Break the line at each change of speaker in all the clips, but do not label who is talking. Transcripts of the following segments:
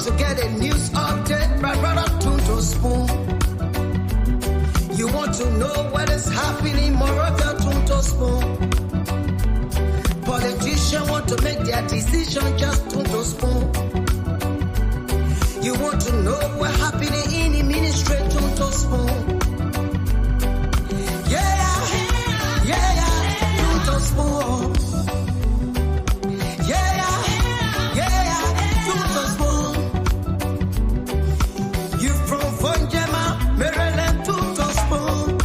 to get a news update, my brother Tunto Spoon. You want to know what is happening, my brother Tunto Spoon. Politicians want to make their decision, just Tunto Spoon. You want to know what's happening in the ministry, Tunto Spoon. Tunto Spoon. Tunto Spoon. You from Fonjema, Maryland, Tunto Spoon.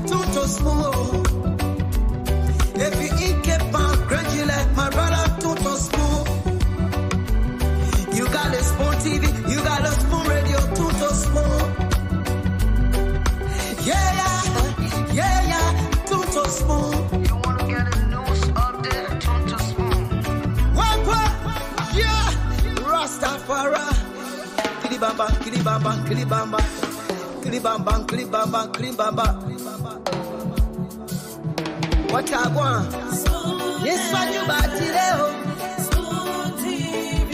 Tunto Spoon. If you eat Kepan, congratulate my brother Tunto Spoon. You got a Spoon TV, you got a Spoon Radio, Tunto Spoon. Tunto Spoon. You wanna get a news update, Tunto Spoon. What? Yeah, Rastafari. Kilibamba, kilibamba, kilibamba, kilibamba, kilibamba, kilibamba. What I want? Yes, what you about today? Spoon TV.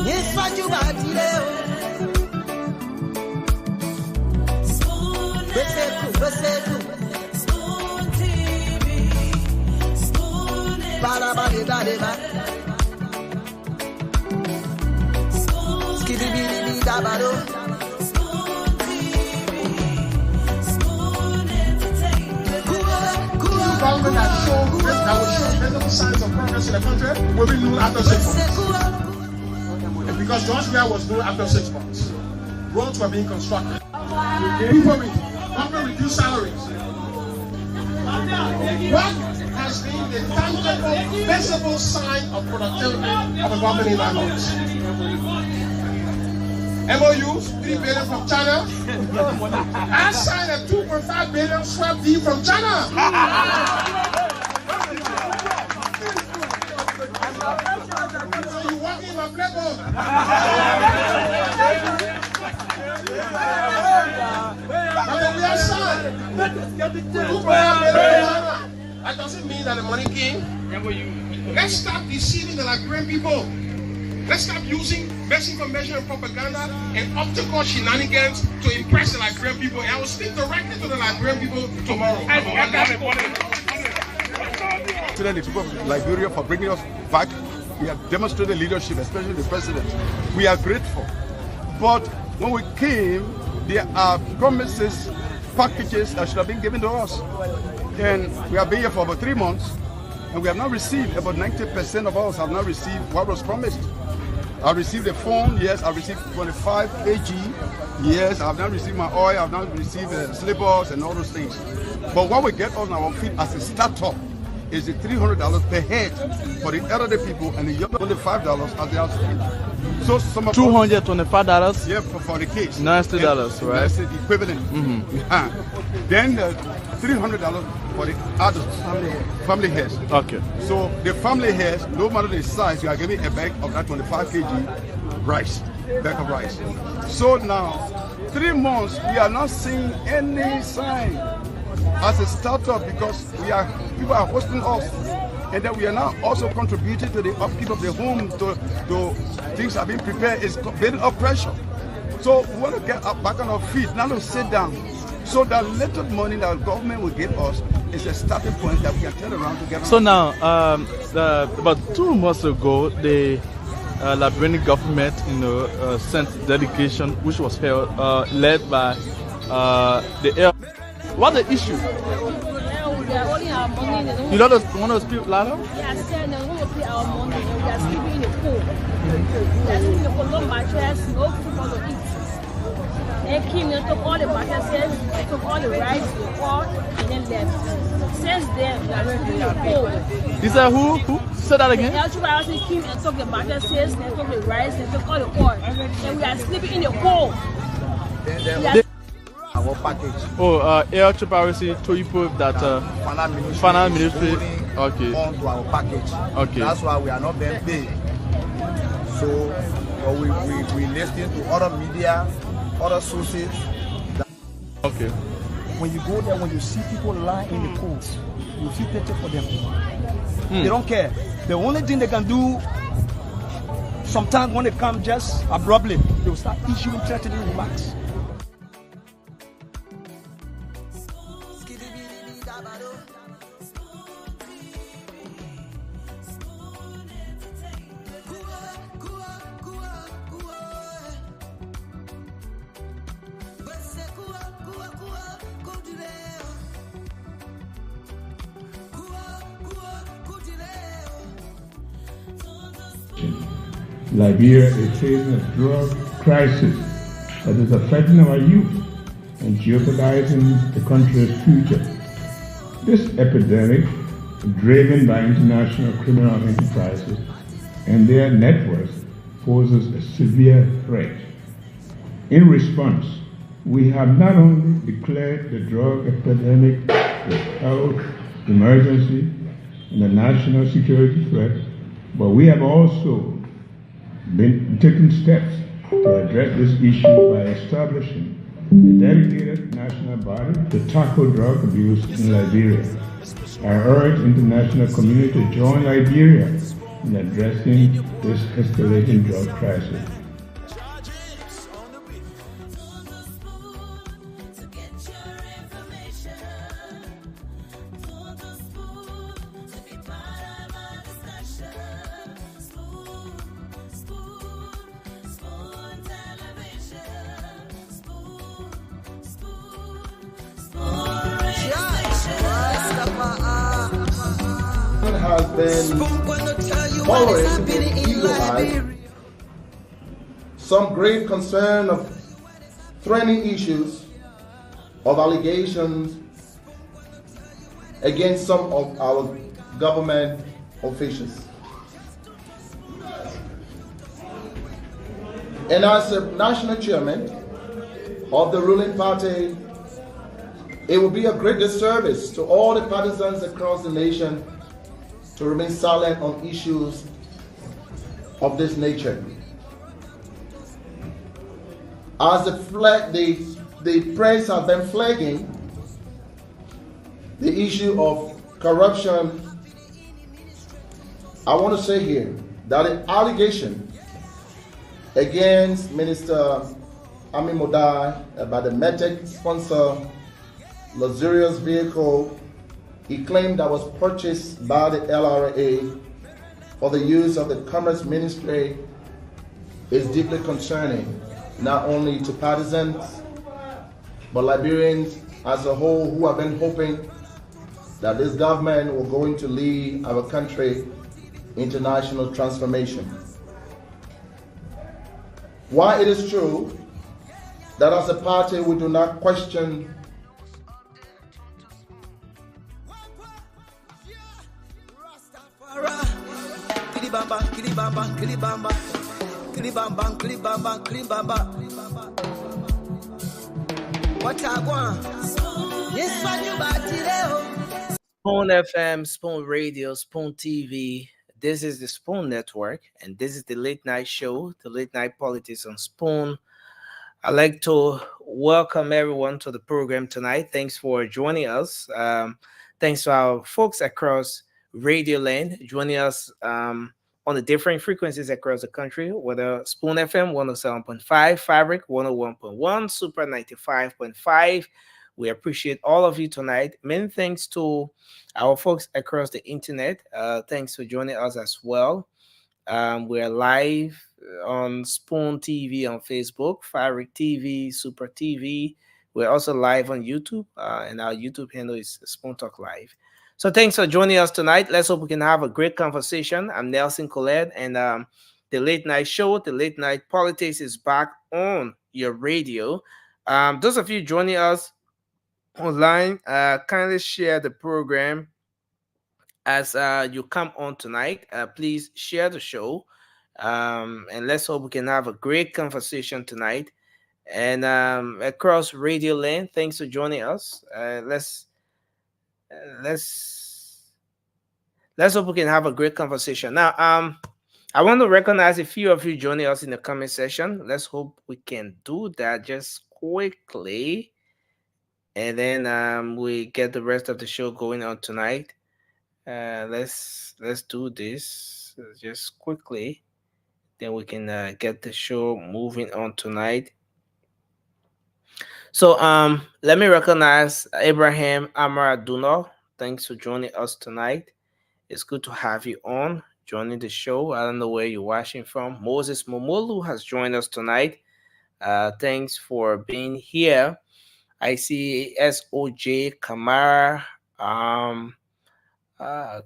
Yes, what you about today? Spoon TV, Spoon
Government that will show visible signs of progress in the country will be new after 6 months. Because Johnson was new after 6 months. Roads were being constructed. Government reduced salaries. What has been the tangible, visible sign of productivity of the government in 9 months? MOUs, 3 billion from China. I signed a 2.5 billion swap deal from China. So you walk in my playbook. We are signed. 2.5 billion from China. That doesn't mean that the money came. Let's stop deceiving the Liberian people. Let's stop using misinformation and propaganda and optical shenanigans to impress the Liberian people. And I will speak directly to the Liberian people tomorrow.
To the people of Liberia for bringing us back. We have demonstrated leadership, especially the president. We are grateful. But when we came, there are promises, packages that should have been given to us. And we have been here for about 3 months, and we have not received, about 90% of us have not received what was promised. I received a phone, yes. I received 25 kg, yes. I have not received my oil, I have not received slippers and all those things. But what we get on our feet as a startup is the $300 per head for the elderly people and the young $25 as they are spent. So some of
$225?
Yeah, for the case.
$90, right?
That's the equivalent. Then $300 for the adults, family heads.
Okay.
So the family heads, no matter the size, you are giving a bag of that 25 kg rice, bag of rice. So now, 3 months, we are not seeing any sign as a startup because people are hosting us. And then we are now also contributing to the upkeep of the home, to things are being prepared, it's building up pressure. So we want to get back on our feet, now to sit down. So that little money that the government will give us is a starting point that we can turn around to get on.
So now, about 2 months ago, the Liberian government, sent delegation which was held, led by the air. What's the issue?
They are only our money.
You don't want to speak louder?
Yeah, I said they want to pay our money. We are sleeping in the pool. We are sleeping in the pool, no mattress, no food for to eat. They came, they took all the mattresses, they took all the rice, the pork, and then left. Since then, we are sleeping in the pool.
You said who? Say that again?
The Elchuba came and took the mattresses, they took the rice, they took all the pork. And we are sleeping in the pool.
Our package.
Air Chuparisi told you that finance ministry
on to our package.
Okay.
That's why we are not being paid. So we listen to other media, other sources.
Okay.
When you go there, when you see people lying in the cold, you feel pity for them. They don't care. The only thing they can do, sometimes when it comes just abruptly, they will start issuing threatening remarks.
Liberia is facing a drug crisis that is affecting our youth and jeopardizing the country's future. This epidemic, driven by international criminal enterprises and their networks, poses a severe threat. In response, we have not only declared the drug epidemic a health emergency and a national security threat, but we have also been taking steps to address this issue by establishing a dedicated national body to tackle drug abuse in Liberia. I urge international community to join Liberia in addressing this escalating drug crisis.
Has been following with eagle eye some grave concern of threatening issues of allegations against some of our government officials. And as a national chairman of the ruling party, it will be a great disservice to all the partisans across the nation to remain silent on issues of this nature. As the press have been flagging the issue of corruption, I want to say here that the allegation against Minister Ami Modai about the METEC sponsor luxurious vehicle he claimed that was purchased by the LRA for the use of the Commerce Ministry is deeply concerning, not only to partisans, but Liberians as a whole who have been hoping that this government will going to lead our country into national transformation. While it is true that as a party we do not question
Spoon FM, Spoon Radio, Spoon TV. This is the Spoon Network, and this is the late night show, the late night politics on Spoon. I'd like to welcome everyone to the program tonight. Thanks for joining us. Thanks to our folks across Radio Land joining us on the different frequencies across the country, whether Spoon FM 107.5, Fabric 101.1, Super 95.5. We appreciate all of you tonight. Many thanks to our folks across the internet. Thanks for joining us as well. We're live on Spoon TV on Facebook, Fabric TV, Super TV. We're also live on YouTube, and our YouTube handle is Spoon Talk Live. So thanks for joining us tonight. Let's hope we can have a great conversation. I'm Nelson Colette, and the late night show, the late night politics is back on your radio. Those of you joining us online, kindly share the program as you come on tonight. Please share the show, and let's hope we can have a great conversation tonight. And across Radio Land, thanks for joining us. Let's hope we can have a great conversation. Now, I want to recognize a few of you joining us in the comment section. Let's hope we can do that just quickly, and then we get the rest of the show going on tonight. Let's do this just quickly. Then we can get the show moving on tonight. So let me recognize Abraham Amaraduno. Thanks for joining us tonight. It's good to have you on joining the show. I don't know where you're watching from. Moses Momolu has joined us tonight. Thanks for being here. I see SOJ Kamara. Um, uh,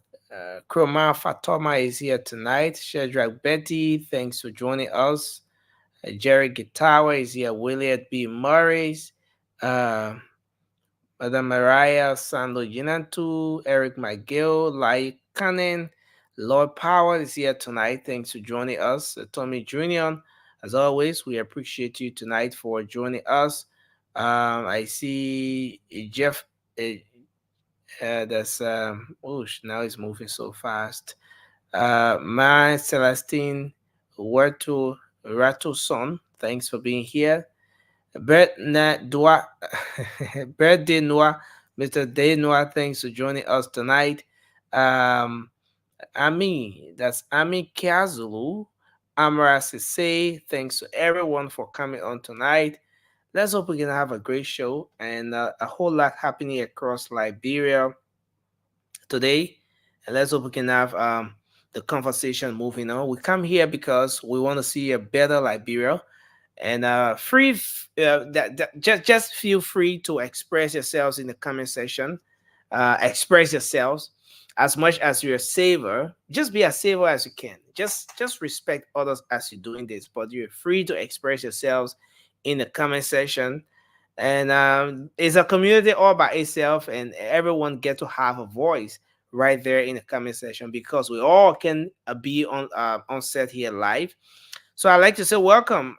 Kroma Fatoma is here tonight. Shedrack Betty, thanks for joining us. Jerry Gitawa is here. William B. Murray's. Uh, Madam Mariah Sando Jinantu, Eric McGill, Lai Cannon, Lord Power is here tonight. Thanks for joining us. Tommy Jr., as always, we appreciate you tonight for joining us. I see Jeff. That's now he's moving so fast. My Celestine Huerto Rato son, thanks for being here. Birthday Noir, Mr. Day Noir, thanks for joining us tonight. That's Ami Kiazulu, Amara Sise, thanks to everyone for coming on tonight. Let's hope we can have a great show and a whole lot happening across Liberia today. And let's hope we can have the conversation moving on. We come here because we want to see a better Liberia. And just feel free to express yourselves in the comment section. Express yourselves as much as you're a saver. Just be as saver as you can. Just respect others as you're doing this. But you're free to express yourselves in the comment section. And it's a community all by itself, and everyone get to have a voice right there in the comment section because we all can be on set here live. So I'd like to say welcome.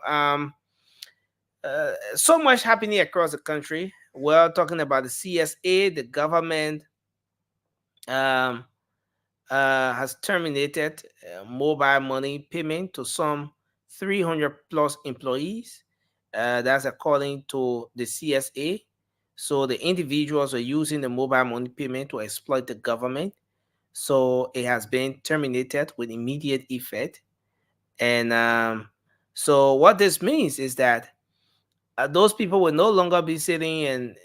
So much happening across the country. We're talking about the CSA. The government has terminated mobile money payment to some 300 plus employees. That's according to the CSA. So the individuals are using the mobile money payment to exploit the government. So it has been terminated with immediate effect. And so what this means is that those people will no longer be sitting and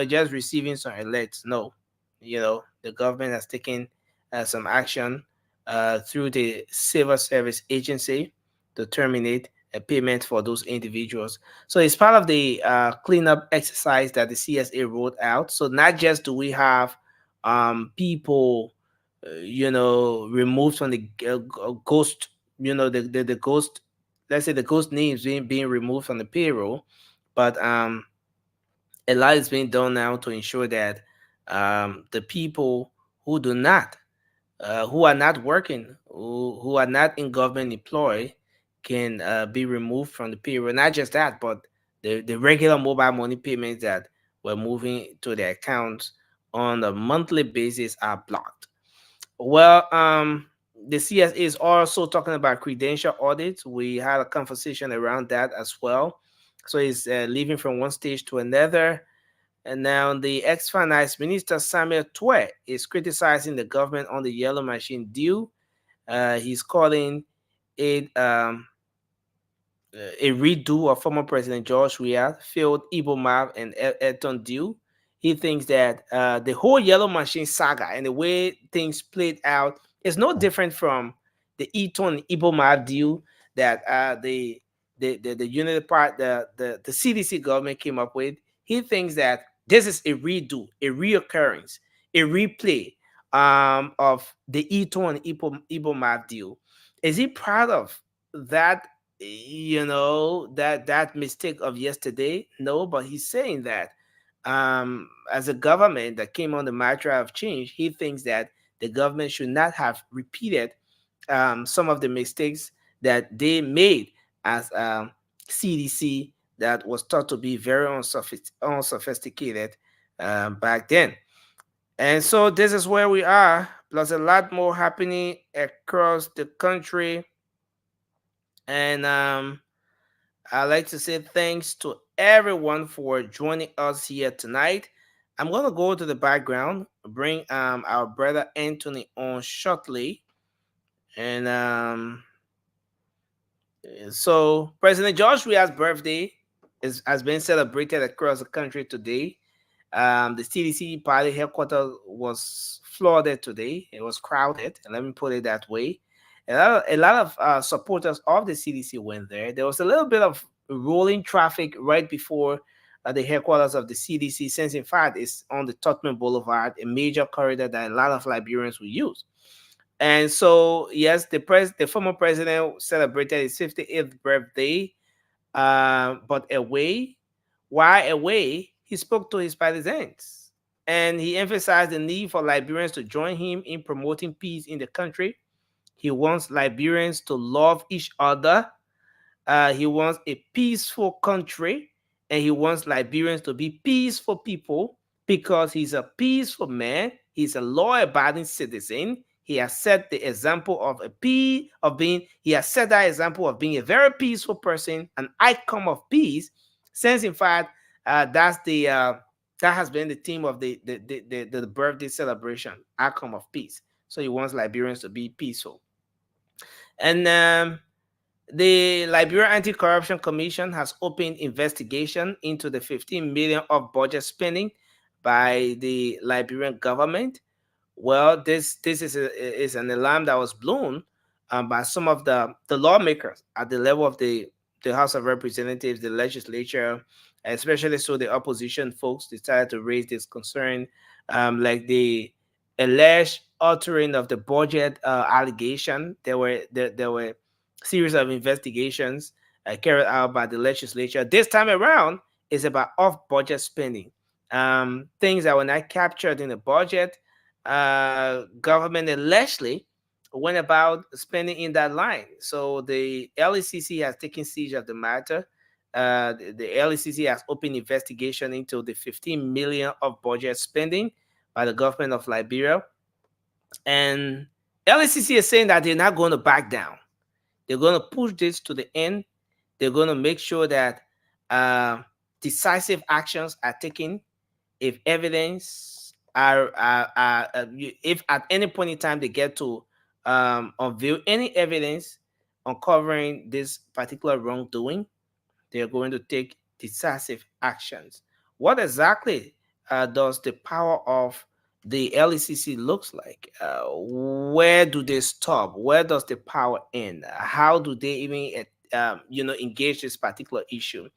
just receiving some alerts. No, the government has taken some action through the Civil Service Agency to terminate a payment for those individuals. So it's part of the cleanup exercise that the CSA rolled out. So not just do we have people, removed from the ghost, the ghost, let's say the ghost names being removed from the payroll, but a lot is being done now to ensure that the people who do not, who are not working, who are not in government employ, can be removed from the payroll. Not just that, but the regular mobile money payments that were moving to their accounts on a monthly basis are blocked. Well, the CSA is also talking about credential audits. We had a conversation around that as well. So it's leaving from one stage to another. And now the ex-finance minister Samuel Twe is criticizing the government on the yellow machine deal. He's calling it a redo of former President George Weah failed Ibomab and Elton deal. He thinks that the whole yellow machine saga and the way things played out is no different from the Eton Ibomab deal that the unity part, the CDC government came up with. He thinks that this is a redo, a reoccurrence, a replay of the Eton Ibomab deal. Is he proud of that? That mistake of yesterday? No, but he's saying that as a government that came on the mantra of change, he thinks that the government should not have repeated some of the mistakes that they made as CDC that was thought to be very unsophisticated back then. And so this is where we are, plus a lot more happening across the country. And I'd like to say thanks to everyone for joining us here tonight. I'm going to go to the background, bring our brother Anthony on shortly. And so President George Weah's birthday has been celebrated across the country today. The CDC party headquarters was flooded today. It was crowded, and let me put it that way. A lot of supporters of the CDC went there. There was a little bit of rolling traffic right before the headquarters of the CDC, since in fact it's on the Tottenham Boulevard, a major corridor that a lot of Liberians will use. And so, yes, the former president celebrated his 58th birthday, but while away, he spoke to his partisans, and he emphasized the need for Liberians to join him in promoting peace in the country. He wants Liberians to love each other. He wants a peaceful country, and he wants Liberians to be peaceful people because he's a peaceful man. He's a law-abiding citizen. He has set the example of he has set that example of being a very peaceful person, an icon of peace, since in fact that has been the theme of the birthday celebration, icon of peace. So he wants Liberians to be peaceful. And the Liberia Anti-Corruption Commission has opened investigation into the 15 million of budget spending by the Liberian government. Well, this is an alarm that was blown by some of the lawmakers at the level of the House of Representatives, the legislature, especially so the opposition folks decided to raise this concern, like the alleged altering of the budget allegation. There were series of investigations carried out by the legislature. This time around is about off-budget spending, things that were not captured in the budget. Government allegedly went about spending in that line. So the LECC has taken siege of the matter. The LECC has opened investigation into the 15 million of budget spending by the government of Liberia. And LECC is saying that they're not going to back down. They're going to push this to the end. They're going to make sure that decisive actions are taken if evidence if at any point in time they get to unveil any evidence uncovering this particular wrongdoing, they're going to take decisive actions. What exactly does the power of the LECC looks like? Where do they stop? Where does the power end? How do they even engage this particular issue?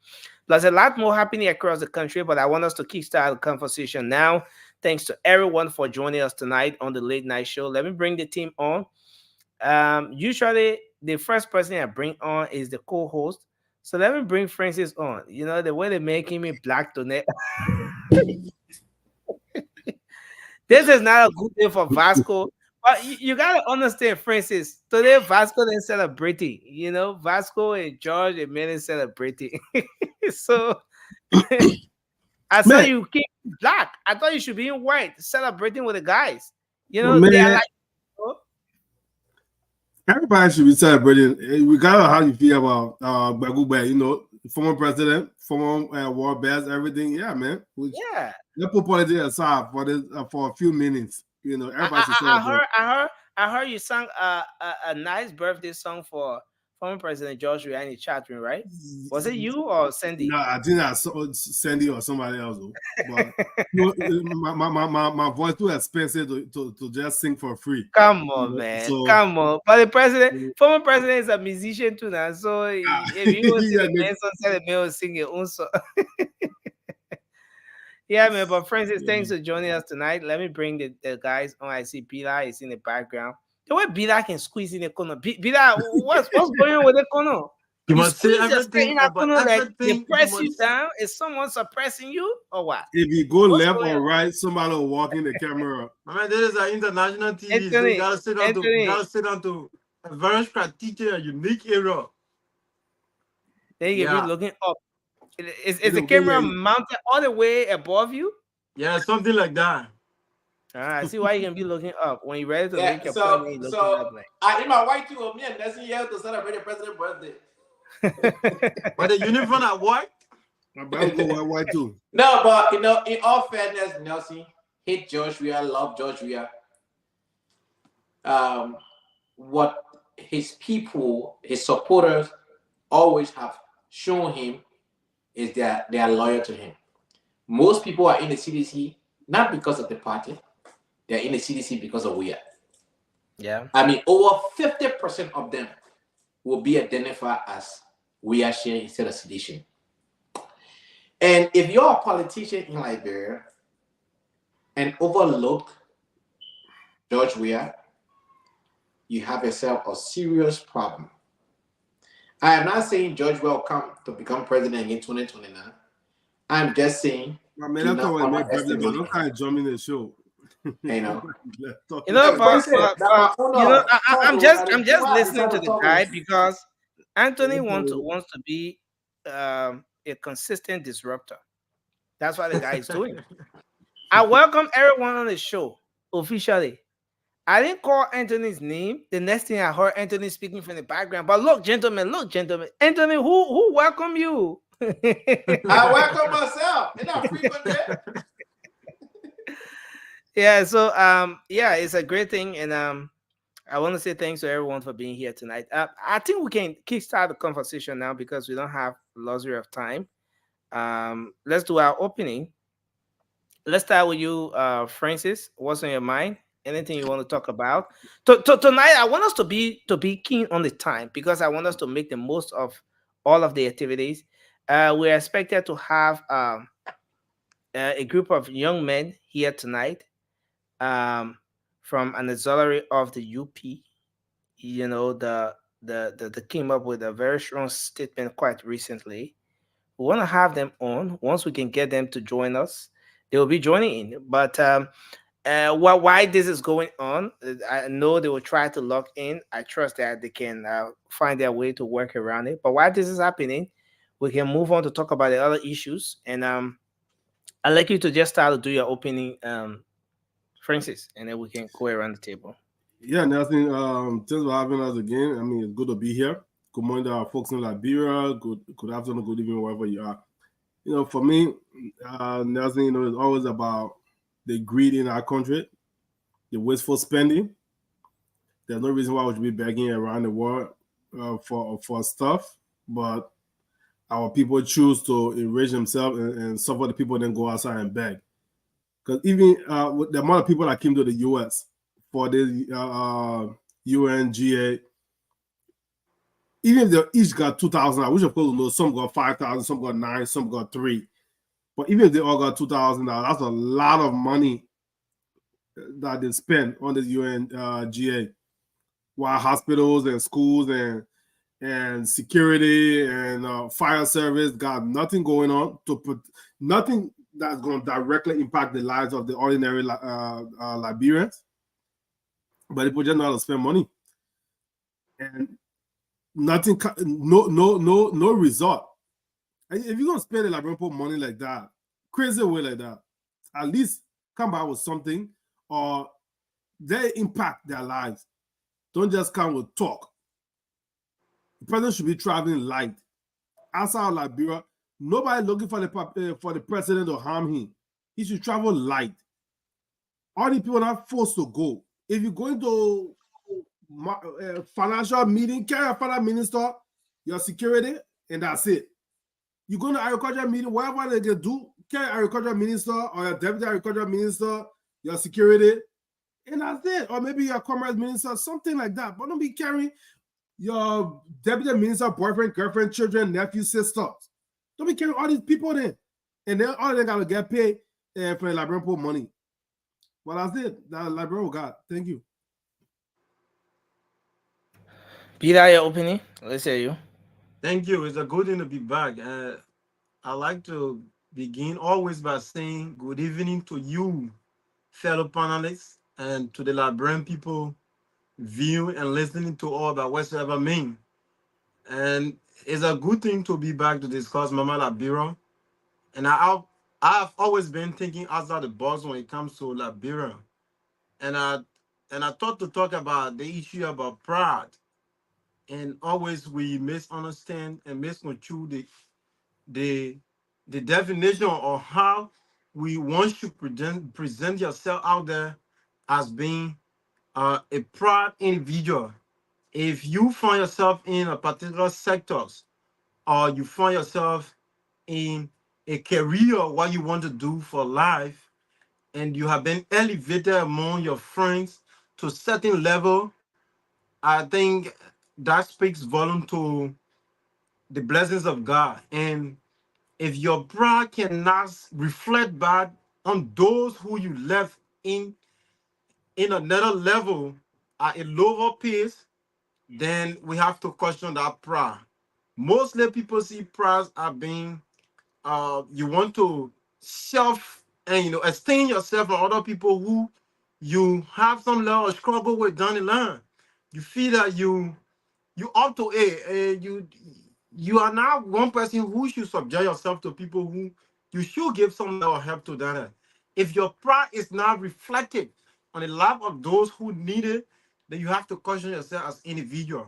There's a lot more happening across the country, but I want us to kickstart the conversation now. Thanks to everyone for joining us tonight on the Late Night Show. Let me bring the team on. Usually, the first person I bring on is the co-host. So let me bring Francis on. You know, the way they're making me black tonight. This is not a good day for Vasco. But you got to understand, Francis, today Vasco is celebrating. You know, Vasco and George and Manny celebrating. So I saw you keep black. I thought you should be in white, celebrating with the guys. You know, they are like,
everybody should be celebrating, regardless of how you feel about Bagube, you know, former president, former world best, everything. Yeah, man.
Yeah.
Let's put politics aside for a few minutes. You know, everybody should celebrate.
I heard you sang a nice birthday song for former President George Weah in the chat room, right? Was it you or Sandy?
No, I think I saw Sandy or somebody else. But you know, my voice too expensive to just sing for free.
Come on, man. So, come on. But the former president is a musician too now. So if you want to sing a man song, the man will sing your own song. Yeah, man. But Francis, thanks for joining us tonight. Let me bring the guys on. I see Bila is in the background. The way Bila can squeeze in the corner. Bila, what's going on with the corner?
You must say everything
about everything. They press you down. Is someone suppressing you or what?
If you go left or right, somebody will walk in the camera.
Man, this is an international TV. Anthony, so you gotta sit down to a very strategic and unique area.
Then you be looking up. Is the camera mounted all the way above you?
Yeah, something like that.
I see why you can be looking up when you're ready to make your point.
So in my white too, me and Nelson here to celebrate the president's birthday.
But the uniform at white?
My brother go white too.
No, but you know, in all fairness, Nelson,
hate George Weah, love George Weah. What his people, his supporters, always have shown him is that they are loyal to him. Most people are in the CDC not because of the party, they're in the CDC because of Weah.
Yeah.
I mean, over 50% of them will be identified as Weah share instead of sedition. And if you're a politician in Liberia and overlook George Weah, you have yourself a serious problem. I am not saying George will come to become president in 2029. I'm just saying.
I mean, that's what make president, but don't kind of jump in the show.
You know,
I'm just listening to the guy because Anthony wants to be a consistent disruptor. That's what the guy is doing. I welcome everyone on the show officially. I didn't call Anthony's name. The next thing I heard Anthony speaking from the background. But look, gentlemen, Anthony, who welcome you?
I welcome myself. Isn't that frequent there?
Yeah, so yeah, it's a great thing, and I want to say thanks to everyone for being here tonight. I think we can kickstart the conversation now because we don't have a luxury of time. Let's do our opening. Let's start with you, Francis. What's on your mind? Anything you want to talk about? Tonight, I want us to be keen on the time because I want us to make the most of all of the activities. We're expected to have a group of young men here tonight. From an auxiliary of the UP, you know, the came up with a very strong statement quite recently. We want to have them on. Once we can get them to join us, they will be joining in. But why this is going on, I know they will try to log in. I trust that they can find their way to work around it. But while this is happening, we can move on to talk about the other issues. And I'd like you to just start to do your opening, Francis, and then we can go around the table.
Yeah, Nelson, thanks for having us again. I mean, it's good to be here. Good morning to our folks in Liberia. Good afternoon, good evening, wherever you are. You know, for me, Nelson, you know, it's always about the greed in our country, the wasteful spending. There's no reason why we should be begging around the world for stuff, but our people choose to enrich themselves and suffer the people, then go outside and beg. Because even with the amount of people that came to the U.S. for the UNGA, even if they each got 2,000, which of course we know some got 5,000, some got 9, some got 3. But even if they all got $2,000, that's a lot of money that they spend on the UNGA. While hospitals and schools and security and fire service got nothing going on to put nothing that's going to directly impact the lives of the ordinary Liberians, but people just know how to spend money, and nothing, no result. And if you're gonna spend a Liberian money like that, crazy way like that, at least come back with something or they impact their lives. Don't just come with talk. The president should be traveling light. Outside of Liberia, nobody looking for the president to harm him. He should travel light. All the people are not forced to go. If you're going to a financial meeting, carry a finance minister, your security, and that's it. You go to agriculture meeting, whatever they can do, carry agriculture minister or your deputy agriculture minister, your security, and that's it. Or maybe your commerce minister, something like that. But don't be carrying your deputy minister, boyfriend, girlfriend, children, nephew, sisters. Don't be carrying all these people there. And then all they got to get paid for the Liberian money. Well, that's it. That's Liberian got. Thank you.
Peter, your opinion? Let's hear you.
Thank you. It's a good thing to be back. I like to begin always by saying good evening to you, fellow panelists, and to the Liberian people viewing and listening to all about whatsoever mean. And it's a good thing to be back to discuss Mama Liberia. And I've always been thinking outside the box when it comes to Liberia. And I thought to talk about the issue about pride. And always we misunderstand and misconstrue the definition of how we want you present yourself out there as being a proud individual. If you find yourself in a particular sectors, or you find yourself in a career, what you want to do for life, and you have been elevated among your friends to a certain level, I think that speaks volume to the blessings of God. And if your pride cannot reflect back on those who you left in another level at a lower pace, then we have to question that pride. Mostly people see pride as being you want to self and esteem yourself from other people who you have some level of struggle with down the line. You feel that you ought to you are now one person who should subject yourself to people who you should give some level of help to that. If your pride is not reflected on the life of those who need it, then you have to question yourself as individual.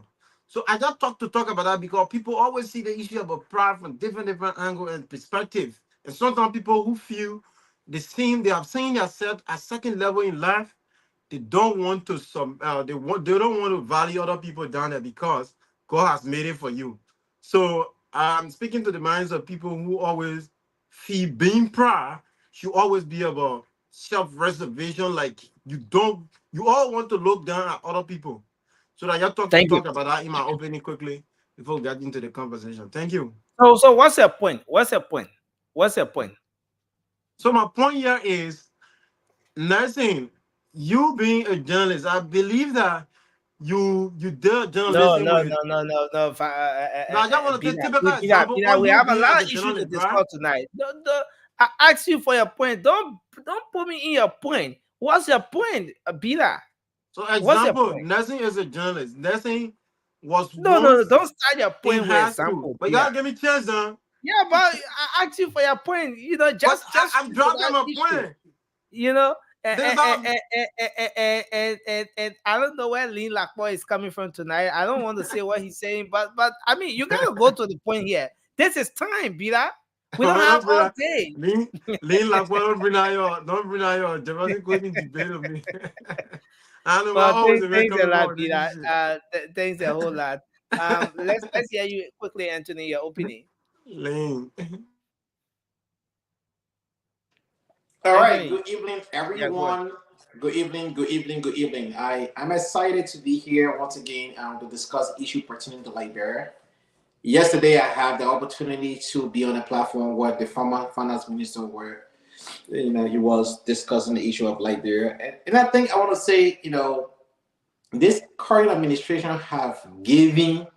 So I just talk about that because people always see the issue about pride from different angles and perspectives. And sometimes people who feel they have seen themselves at second level in life, they don't want to they don't want to value other people down there because God has made it for you. So I'm speaking to the minds of people who always feel being proud should always be about self-reservation. Like you all want to look down at other people. So that you talk about that in my opening quickly before we get into the conversation. Thank you.
So what's your point? What's your point?
So my point here is, Nelson, you being a journalist, I believe that you did journalism.
No.
No, I just want to take typical example.
We have a lot of issues to discuss tonight. I ask you for your point. Don't put me in your point. What's your point, Bila?
So example, Nelson is a journalist. Nelson was
no. Don't start your point with example.
But you gotta give me a chance, huh?
Yeah, but I asked you for your point.
I'm dropping my point.
And I don't know where Lynn Lackmore is coming from tonight. I don't want to say what he's saying, but I mean, you gotta go to the point here. This is time, Bila. We don't have all day.
Lynn Lackmore, don't bring out your Jurassic Queen debate with me. I don't know.
Thanks a lot, Bila. Thanks a whole lot. Let's hear you quickly, Anthony. Your opinion.
Lynn.
All right. Good evening, everyone. Good evening. I'm excited to be here once again to discuss issue pertaining to Liberia. Yesterday, I had the opportunity to be on a platform where the former finance minister he was discussing the issue of Liberia. And I think I want to say, this current administration have given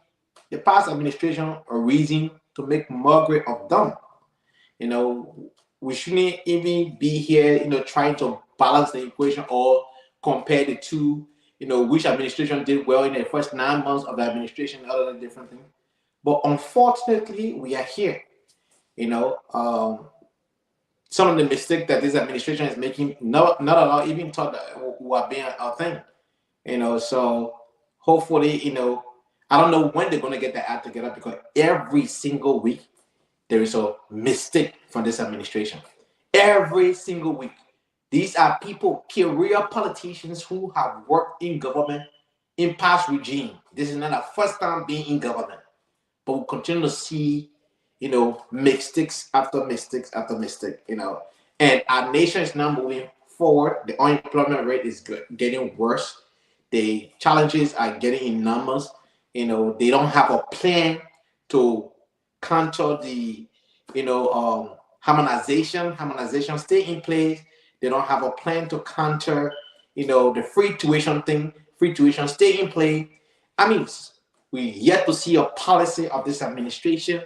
the past administration a reason to make mockery of them. We shouldn't even be here, trying to balance the equation or compare the two, which administration did well in the first 9 months of the administration, other than different things. But unfortunately, we are here. Some of the mistakes that this administration is making, not a lot even thought that who are being a thing. So hopefully, I don't know when they're going to get their act together, because every single week there is a mistake from this administration. Every single week. These are people, career politicians who have worked in government in past regime. This is not the first time being in government. But we continue to see, mistakes after mistakes after mistake, And our nation is now moving forward. The unemployment rate is getting worse. The challenges are getting enormous. They don't have a plan to counter the, harmonization stay in place. They don't have a plan to counter, the free tuition thing. Free tuition stay in place. I mean, we yet to see a policy of this administration.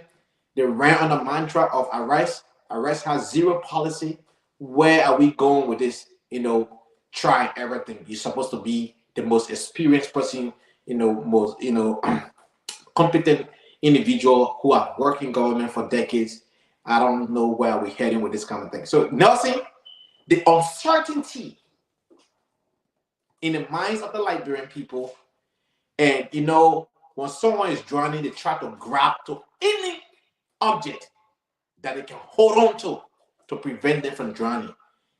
They ran on the mantra of arrest. Arrest has zero policy. Where are we going with this? Try everything. You're supposed to be the most experienced person, most, competent individual who have worked in government for decades. I don't know where we're heading with this kind of thing. So Nelson, the uncertainty in the minds of the Liberian people, and when someone is drowning, they try to grab to any object that they can hold on to. to prevent them from drowning.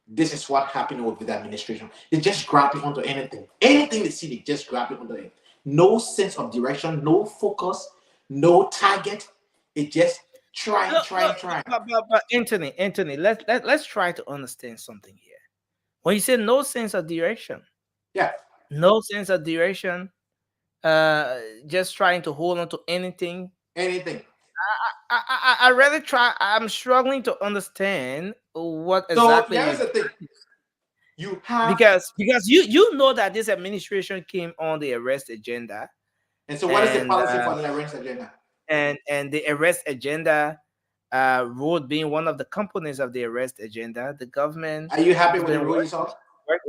This is what happened with the administration. They just grab it onto anything. Anything they see, they just grab it onto it. No sense of direction, no focus, no target. It just try.
But Anthony, let's try to understand something here. When you say no sense of direction,
yeah,
no sense of direction, just trying to hold on to anything. I really try. I'm struggling to understand what exactly.
So here's the thing: you have
because you know that this administration came on the arrest agenda.
And so, what is the policy for the arrest agenda?
And the arrest agenda, road being one of the components of the arrest agenda, the government.
Are you happy with the road you saw?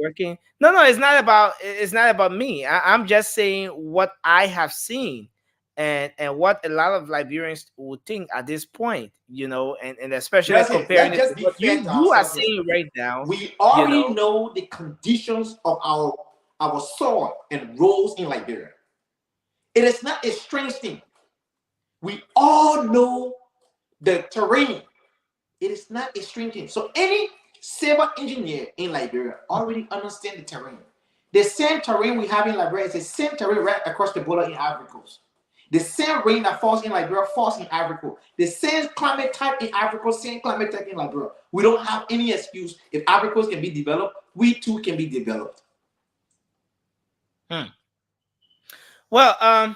Working? No, it's not about me. I'm just saying what I have seen. And what a lot of Liberians would think at this point, and especially comparing it to what you are seeing right now.
We already know the conditions of our soil and roads in Liberia. It is not a strange thing. We all know the terrain. It is not a strange thing. So any civil engineer in Liberia already understands the terrain. The same terrain we have in Liberia is the same terrain right across the border in Ivory Coast. The same rain that falls in Liberia falls in Ivory Coast. The same climate type in Ivory Coast, same climate type in Liberia. We don't have any excuse. If Ivory Coast can be developed, we too can be developed.
Well,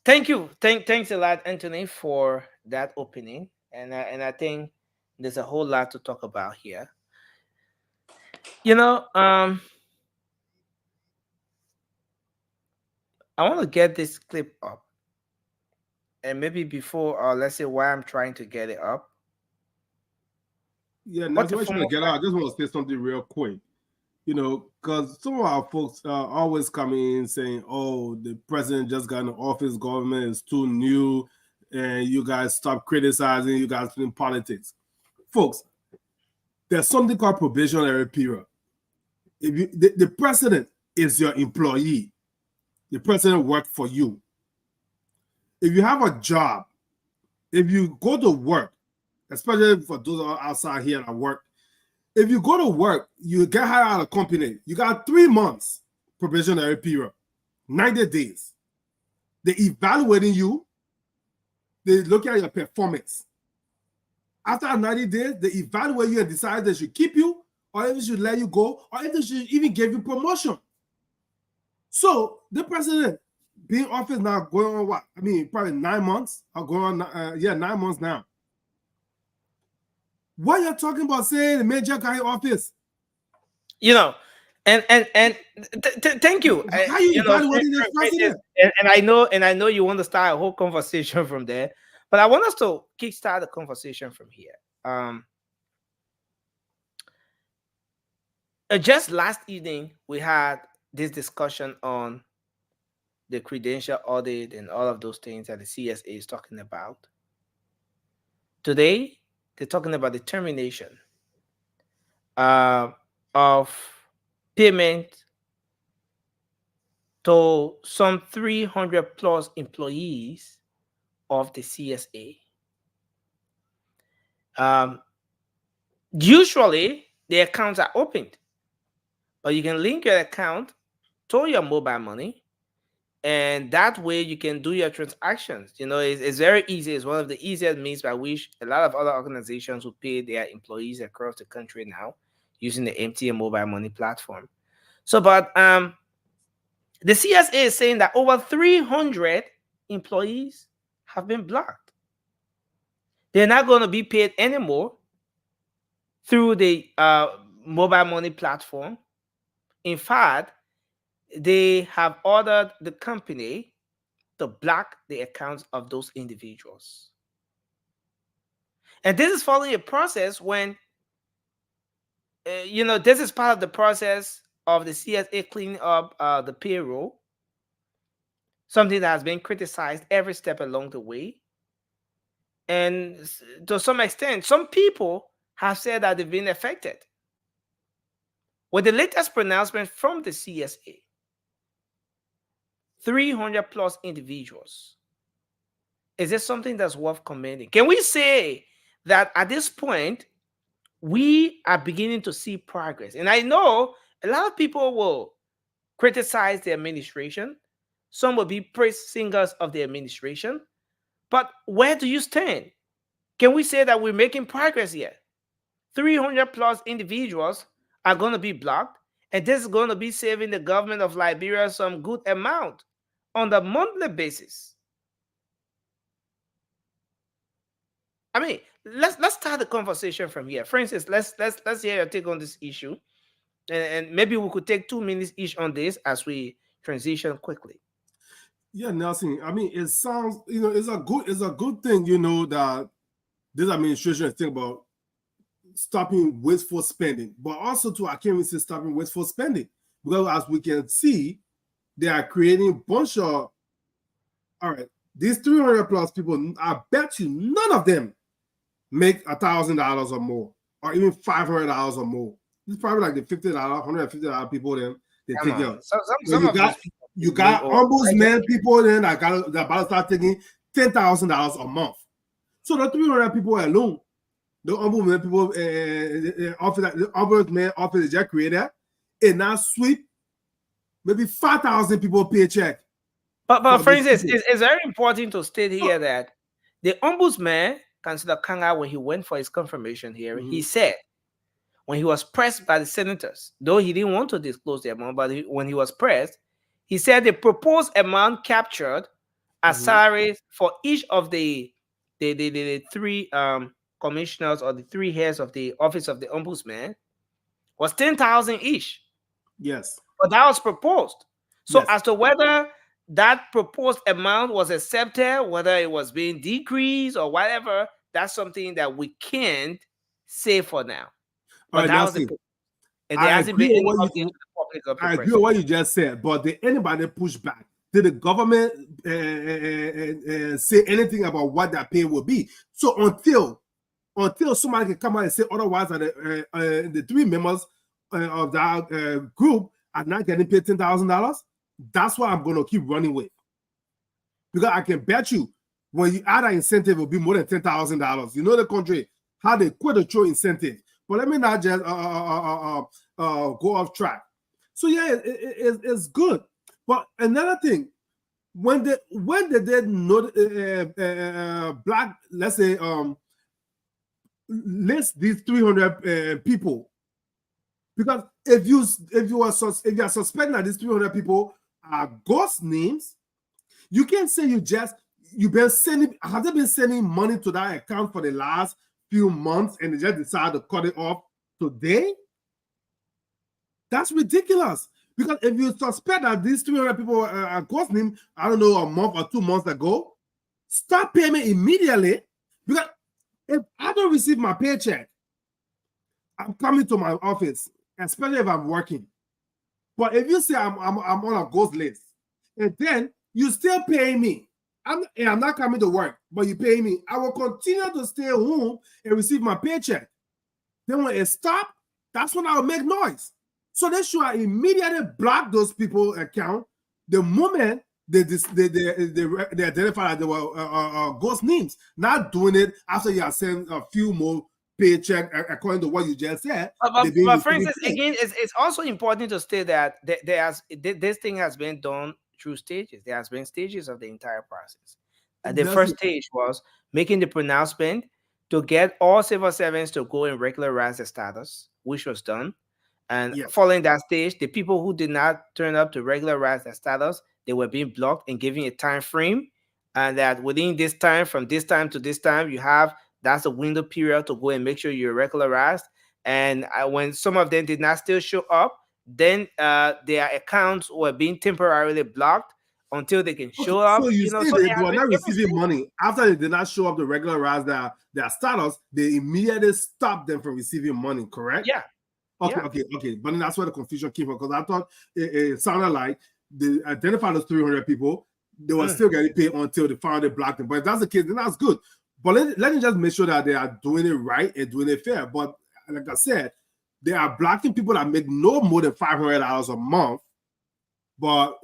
thank you. Thanks a lot, Anthony, for that opening. And I think there's a whole lot to talk about here. I want to get this clip up. And maybe before, let's say why I'm trying to get it up.
Yeah, that's what I'm trying to get out. I just want to say something real quick. Because some of our folks always come in saying, oh, the president just got in office, government is too new, and you guys stop criticizing, you guys in politics. Folks, there's something called probationary period. If the president is your employee, the president works for you. If you have a job, if you go to work, especially for those outside here that work, if you go to work, you get hired out of a company, you got 3 months probationary period, 90 days. They're evaluating you. They look at your performance. After 90 days, they evaluate you and decide they should keep you, or if they should let you go, or if they should even give you promotion. So the president being in office now going on what? I mean, probably 9 months or going on, 9 months now. What you're talking about saying the major guy in office?
And thank you.
How you evaluating this president?
And I know you want to start a whole conversation from there, but I want us to kickstart the conversation from here. Just last evening, we had this discussion on the credential audit and all of those things that the CSA is talking about. Today, they're talking about the termination of payment to some 300 plus employees of the CSA. Usually, the accounts are opened, but you can link your account to your mobile money, and that way you can do your transactions. It's very easy. It's one of the easiest means by which a lot of other organizations will pay their employees across the country now using the MTN mobile money platform. So, but the CSA is saying that over 300 employees have been blocked. They're not going to be paid anymore through the mobile money platform. In fact, they have ordered the company to block the accounts of those individuals. And this is following a process when, this is part of the process of the CSA cleaning up the payroll, something that has been criticized every step along the way. And to some extent, some people have said that they've been affected. With the latest pronouncement from the CSA, 300 plus individuals. Is this something that's worth commending? Can we say that at this point, we are beginning to see progress. And I know a lot of people will criticize the administration. Some will be praise singers of the administration. But where do you stand? Can we say that we're making progress here? 300 plus individuals are going to be blocked, and this is going to be saving the government of Liberia some good amount on the monthly basis. I mean, let's start the conversation from here. Francis, let's hear your take on this issue, and maybe we could take 2 minutes each on this as we transition quickly.
Yeah, Nelson. I mean, it sounds, it's a good thing, that this administration is thinking about stopping wasteful spending, but also I can't even say stopping wasteful spending, because as we can see, they are creating a bunch of, all right, these 300 plus people, I bet you none of them make $1,000 or more, or even $500 or more. It's probably like the $50, $150 people then they take care of. You got ombudsman people then that about to start taking $10,000 a month. So the 300 people alone, the ombudsman people, the ombudsman office just created, and now sweep maybe 5,000 people paycheck.
But for instance, it's very important to state here that the ombudsman, Councillor Kanga, when he went for his confirmation hearing, he said, when he was pressed by the senators, though he didn't want to disclose the amount, but when he was pressed, he said the proposed amount captured as salaries for each of the 3 commissioners or the 3 heads of the office of the ombudsman was 10,000 each.
Yes.
But that was proposed. So as to whether that proposed amount was accepted, whether it was being decreased or whatever, that's something that we can't say for now. But that was and there hasn't been any update to the public of the
I agree with what you just said, but did anybody push back? Did the government say anything about what that pay will be? So until somebody can come out and say otherwise, that the 3 members of that group are not getting paid $10,000, that's what I'm going to keep running with. Because I can bet you, when you add an incentive, it will be more than $10,000. You know the country, how they quit a true incentive. But let me not just go off track. So yeah, it's good. But another thing, when they did not black, let's say list these 300 people, because if you are suspecting that these 300 people are ghost names, you can't say have they been sending money to that account for the last few months and they just decide to cut it off today? That's ridiculous. Because if you suspect that these 300 people are ghost names, I don't know, a month or 2 months ago, stop payment immediately. Because if I don't receive my paycheck, I'm coming to my office, especially if I'm working. But if you say I'm on a ghost list, and then you still pay me, I'm not coming to work, but you pay me, I will continue to stay home and receive my paycheck. Then when it stops, that's when I'll make noise. So they should immediately block those people's account the moment they identify that they were ghost names. Not doing it after you have sent a few more paycheck according to what you just said.
But for instance, again, it's also important to state that this thing has been done through stages. There has been stages of the entire process. The first stage was making the pronouncement to get all civil servants to go and regularize their status, which was done. And following that stage, the people who did not turn up to regularize their status, they were being blocked and given a time frame. And that within this time, from this time to this time, that's a window period to go and make sure you're regularized. And when some of them did not still show up, then their accounts were being temporarily blocked until they can show up.
So you see, they were not receiving money. After they did not show up to regularize their status, they immediately stopped them from receiving money, correct?
Yeah.
Okay. But then that's where the confusion came from, because I thought it sounded like they identified those 300 people, they were still getting paid until they finally blocked them. But if that's the case, then that's good. But let me just make sure that they are doing it right and doing it fair. But like I said, they are blocking people that make no more than $500 a month, but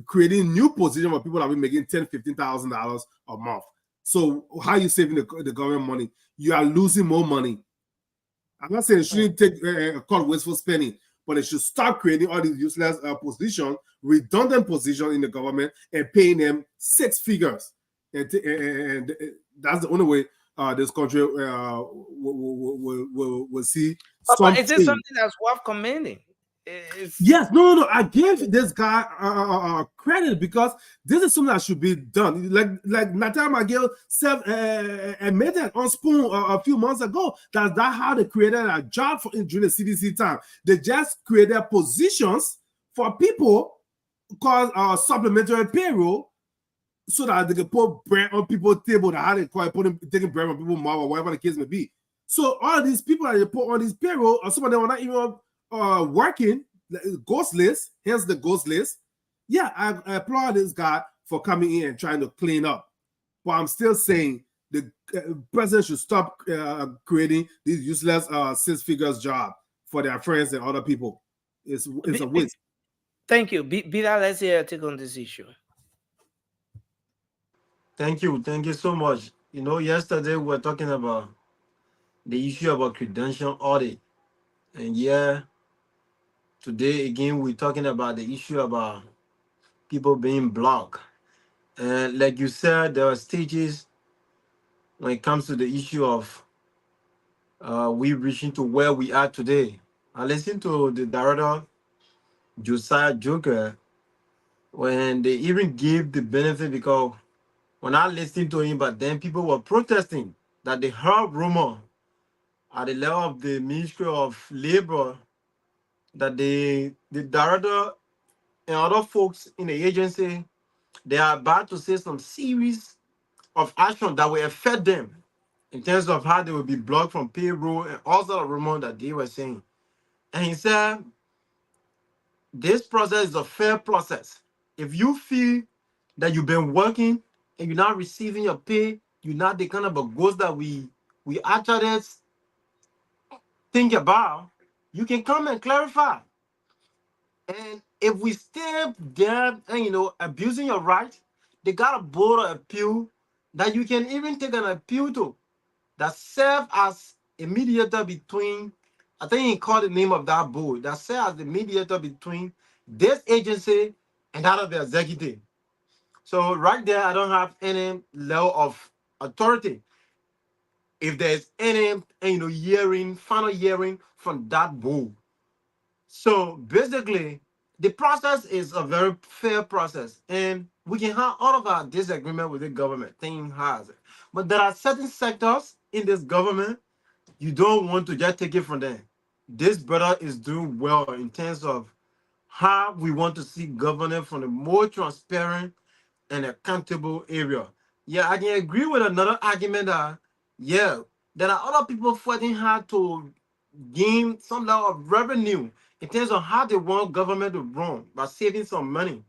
creating new positions for people that are making $10,000, $15,000 a month. So how are you saving the government money? You are losing more money. I'm not saying it shouldn't take call wasteful spending, but it should start creating all these useless positions, redundant positions in the government, and paying them 6 figures. And that's the only way this country will see.
But is this something that's worth commending?
Yes, no. I give this guy credit because this is something that should be done. Like Natal McGill admitted on Spoon a few months ago that's how they created a job during the CDC time. They just created positions for people called supplementary payroll, so that they can put bread on people's table. That how they call it, taking bread on people's mouth or whatever the case may be. So all these people that they put on this payroll, or some of them are not even working, ghost list, hence the ghost list. Yeah, I applaud this guy for coming in and trying to clean up. But I'm still saying the president should stop creating these useless 6 figures job for their friends and other people. It's a waste.
Thank you. Bila, let's hear your take on this issue.
Thank you so much. Yesterday we were talking about the issue about credential audit, and today again we're talking about the issue about people being blocked. And like you said, there are stages when it comes to the issue of we reaching to where we are today. I listened to the director Josiah Joker when they even gave the benefit, because when I listened to him, but then people were protesting that they heard rumor at the level of the Ministry of Labor that the director and other folks in the agency, they are about to say some series of action that will affect them in terms of how they will be blocked from payroll and all sort of rumor that they were saying. And he said, this process is a fair process. If you feel that you've been working and you're not receiving your pay, you're not the kind of a ghost that we actually think about, you can come and clarify. And if we stay there and abusing your right, they got a board of appeal that you can even take an appeal to, that serve as a mediator between, I think he called the name of that board, that serve as the mediator between this agency and that of the executive. So right there, I don't have any level of authority. If there's any final hearing from that board. So basically, the process is a very fair process, and we can have all of our disagreement with the government. Thing has it, but there are certain sectors in this government you don't want to just take it from them. This brother is doing well in terms of how we want to see governance from a more transparent and accountable area. Yeah, I can agree with another argument that there are other people fighting hard to gain some level of revenue in terms of how they want government to run by saving some money.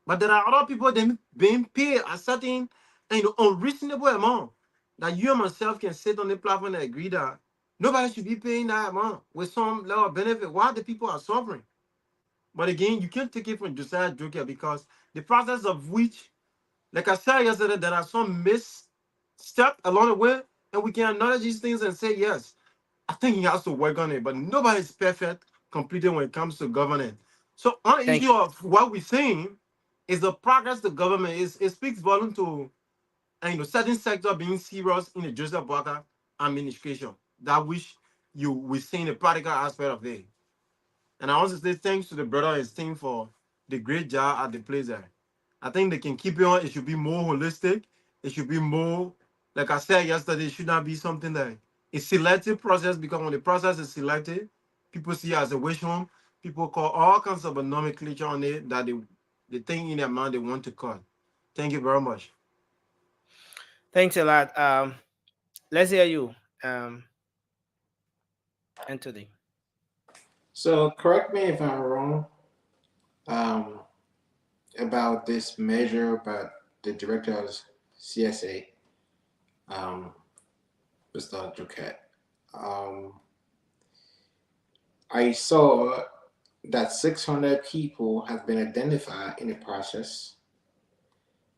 But there are other people that being paid a certain unreasonable amount that you and myself can sit on the platform and agree that nobody should be paying that amount with some level of benefit while the people are suffering. But again, you can't take it from Josiah Joker, because the process of which, like I said yesterday, there are some missteps along the way, and we can acknowledge these things and say, yes, I think he has to work on it, but nobody's perfect completely when it comes to governance. So on the issue of what we're saying is the progress the government is, it speaks volume to certain sector being serious in the Joseph Boakai administration, that which we see in the practical aspect of it. And I also say thanks to the brother and his team for the great job at the place there. I think they can keep it on. It should be more holistic. It should be more, like I said yesterday, it should not be something that is selective process, because when the process is selected, people see it as a wish home. People call all kinds of nomenclature on it that they think in their mind they want to call. Thank you very much.
Thanks a lot. Let's hear you, Anthony.
So correct me if I'm wrong about this measure about the director of CSA, Mr. Joket. I saw that 600 people have been identified in the process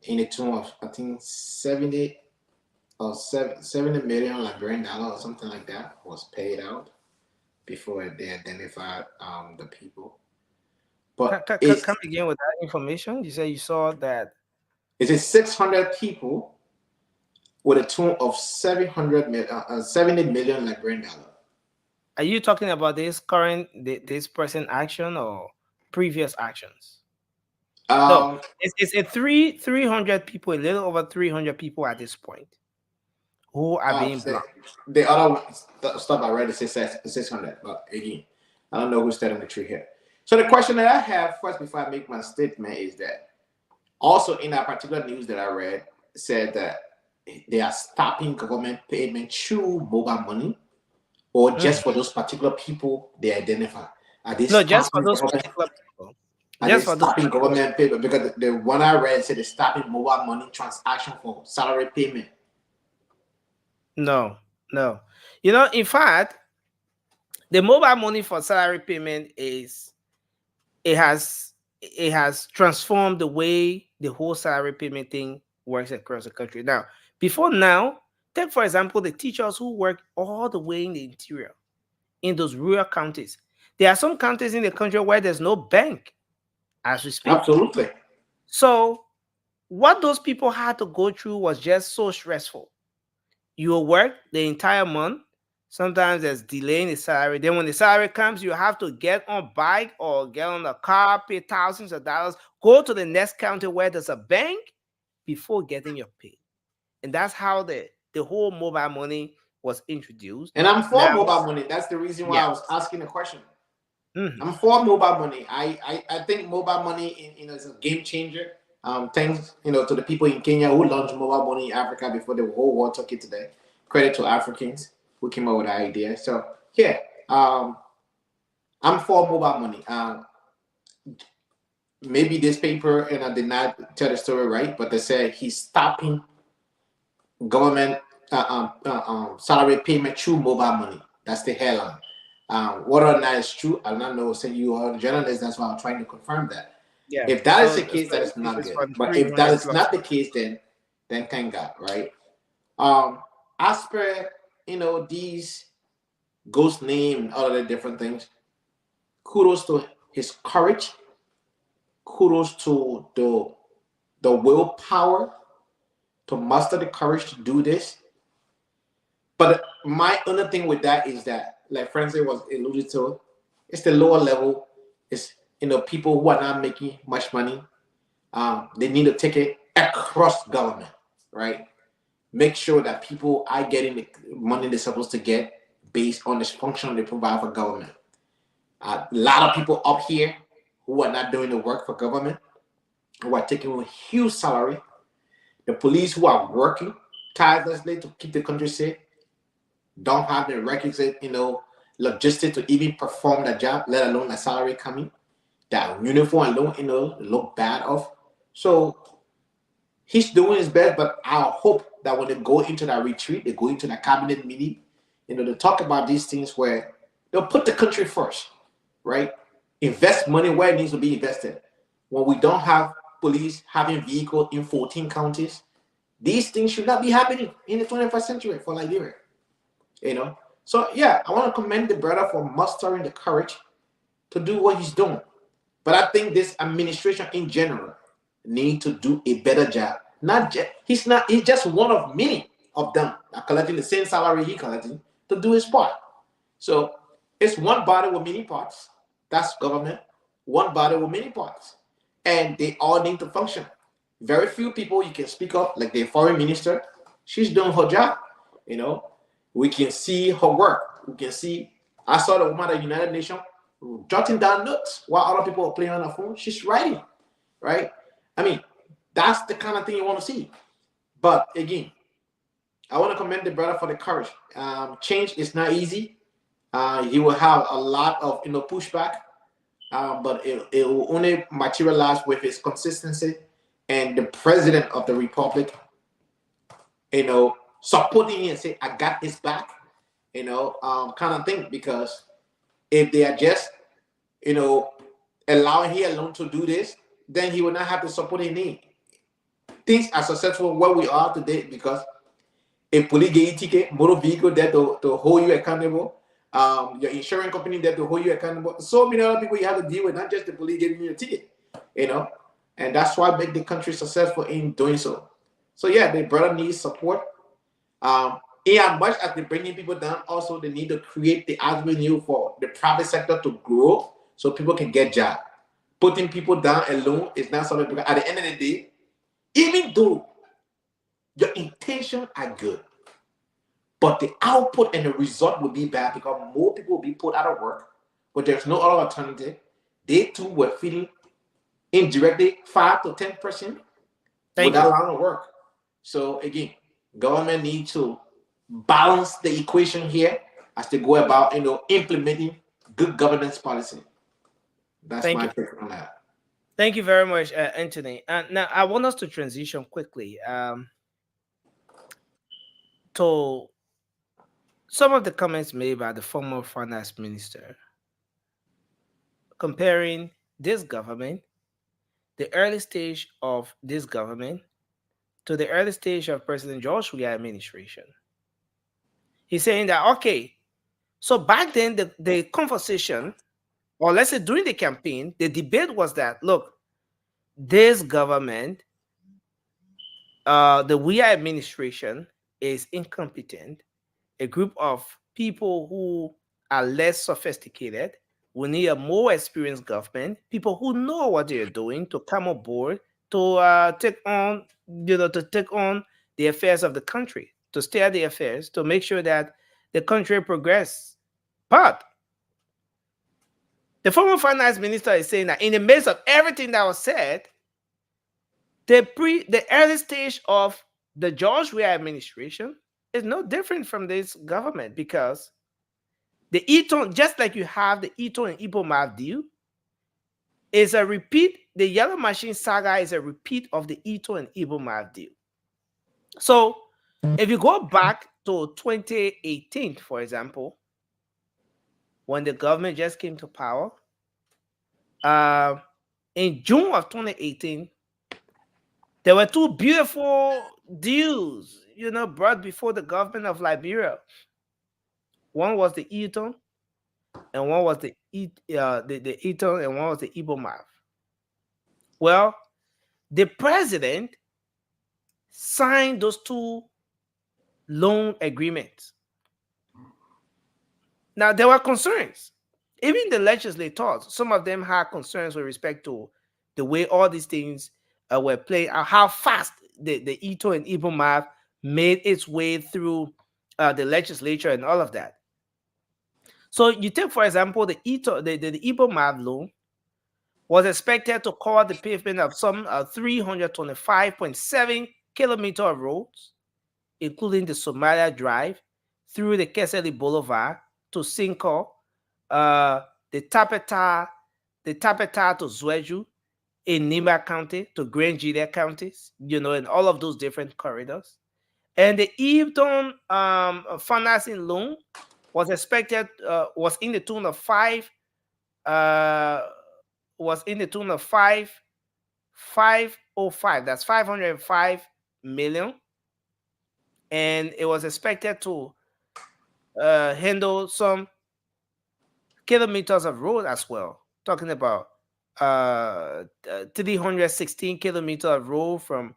in the tune of, I think, 70 million Liberian dollars or something like that was paid out. before they identified the people. But
come again with that information. You say you saw that.
It is 600 people with a tune of 70 million Liberian dollars.
Are you talking about this present action or previous actions? No, it's a 300 people, a little over 300 people at this point who are being blocked.
The other stuff I read is 600, but again, I don't know who's telling the truth here. So the question that I have first before I make my statement is that also in that particular news that I read said that they are stopping government payment through mobile money or just for those particular people they identify. Are they
just for those particular people.
Just for stopping government payment? Because the one I read said they're stopping mobile money transaction for salary payment.
No. You know, in fact, the mobile money for salary payment it has transformed the way the whole salary payment thing works across the country. Now, before now, take for example the teachers who work all the way in the interior, in those rural counties. There are some counties in the country where there's no bank as we speak.
Absolutely.
So what those people had to go through was just so stressful. You will work the entire month. Sometimes there's delay in the salary. Then when the salary comes, you have to get on a bike or get on a car, pay thousands of dollars, go to the next county where there's a bank before getting your pay. And that's how the whole mobile money was introduced.
And I'm for mobile money. That's the reason why I was asking the question. I'm for mobile money. I think mobile money is a game changer. Thanks to the people in Kenya who launched mobile money in Africa before the whole world took it today. Credit to Africans who came up with that idea. So yeah, I'm for mobile money. Maybe this paper did not tell the story right, but they said he's stopping government salary payment through mobile money. That's the headline. Whether or not it's true, I don't know. Saying you are a journalist, that's why I'm trying to confirm that.
Yeah.
If that is the case, that is not good. But if that is not the case, then thank God, right? As per these ghost name and all of the different things, kudos to his courage, kudos to the willpower to muster the courage to do this. But my other thing with that is that, like Francis was alluded to, it's the lower level. It's people who are not making much money. They need to take it across government, right? Make sure that people are getting the money they're supposed to get based on this function they provide for government. A lot of people up here who are not doing the work for government, who are taking a huge salary. The police who are working tirelessly to keep the country safe don't have the requisite, logistics to even perform the job, let alone the salary coming. That uniform alone, look bad off. So he's doing his best, but I hope that when they go into that retreat, they go into that cabinet meeting, to talk about these things where they'll put the country first, right? Invest money where it needs to be invested. When we don't have police having vehicles in 14 counties, these things should not be happening in the 21st century for Liberia, So yeah, I want to commend the brother for mustering the courage to do what he's doing. But I think this administration in general need to do a better job. He's just one of many of them are collecting the same salary he collecting to do his part. So it's one body with many parts. That's government. One body with many parts. And they all need to function. Very few people you can speak up, like the foreign minister. She's doing her job. We can see her work. We can see, I saw the woman at the United Nations jotting down notes while other people are playing on her phone. She's writing, right? I mean, that's the kind of thing you want to see. But again, I want to commend the brother for the courage. Change is not easy. He will have a lot of pushback, but it will only materialize with his consistency and the president of the republic, supporting him and say, I got his back, kind of thing. Because if they are just, allowing him alone to do this, then he will not have the support he needs. Things are successful where we are today because if police get you ticket, motor vehicle there to hold you accountable, your insurance company there to hold you accountable. So many other people you have to deal with, not just the police giving you a ticket, you know. And that's why make the country successful in doing so. So yeah, the brother needs support. In as much as they're bringing people down, also they need to create the avenue for the private sector to grow so people can get jobs. Putting people down alone is not something, because at the end of the day, even though your intentions are good, but the output and the result will be bad because more people will be put out of work, but there's no other alternative. They too were feeling indirectly 5 to 10% without line of work. So again, government needs to balance the equation here as they go about, implementing good governance policy. That's my take on that.
Thank you very much, Anthony. Now I want us to transition quickly to some of the comments made by the former finance minister comparing this government, the early stage of this government, to the early stage of President George Weah administration. He's saying that, okay, so back then the conversation, or let's say during the campaign, the debate was that, look, this government, the Weah administration is incompetent. A group of people who are less sophisticated. We need a more experienced government, people who know what they're doing to come aboard to take on the affairs of the country, to steer the affairs, to make sure that the country progress. But the former finance minister is saying that in the midst of everything that was said, the early stage of the George Weah administration is no different from this government, because the Eton, just like you have the Eton and Ibomaf deal, is a repeat. The Yellow Machine saga is a repeat of the Eton and Ibomaf deal. So if you go back to 2018, for example, when the government just came to power, in June of 2018, there were two beautiful deals, brought before the government of Liberia. One was the Eton, and one was the Eton, and one was the Ibomaf. Well, the president signed those two loan agreements. Now, there were concerns. Even the legislators, some of them had concerns with respect to the way all these things were played, how fast the Eton and Ibomaf made its way through the legislature and all of that. So you take, for example, the Ibomaf loan was expected to cover the pavement of some 325.7 kilometers of roads, including the Somalia Drive, through the Keseli Boulevard to Sinko, the Tapeta to Zweju, in Nima County to Grand Julia counties, in all of those different corridors. And the Eton financing loan was expected, was in the tune of 505. That's 505 million. And it was expected to handle some kilometers of road as well. Talking about 316 kilometers of road from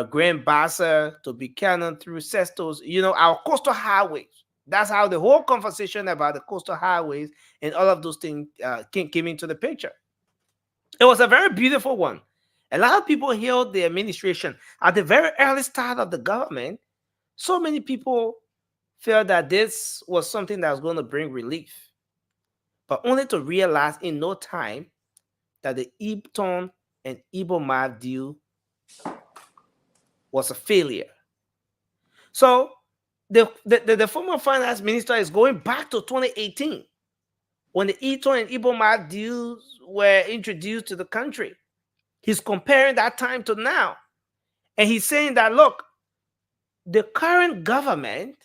Grand Bassa to Buchanan through Sestos, our coastal highways. That's how the whole conversation about the coastal highways and all of those things came into the picture. It was a very beautiful one. A lot of people hailed the administration at the very early start of the government. So many people felt that this was something that was going to bring relief, but only to realize in no time that the Eton and Ibomaf deal was a failure. So the former finance minister is going back to 2018 when the Eton and Ibomaf deals were introduced to the country. He's comparing that time to now. And he's saying that, look, the current government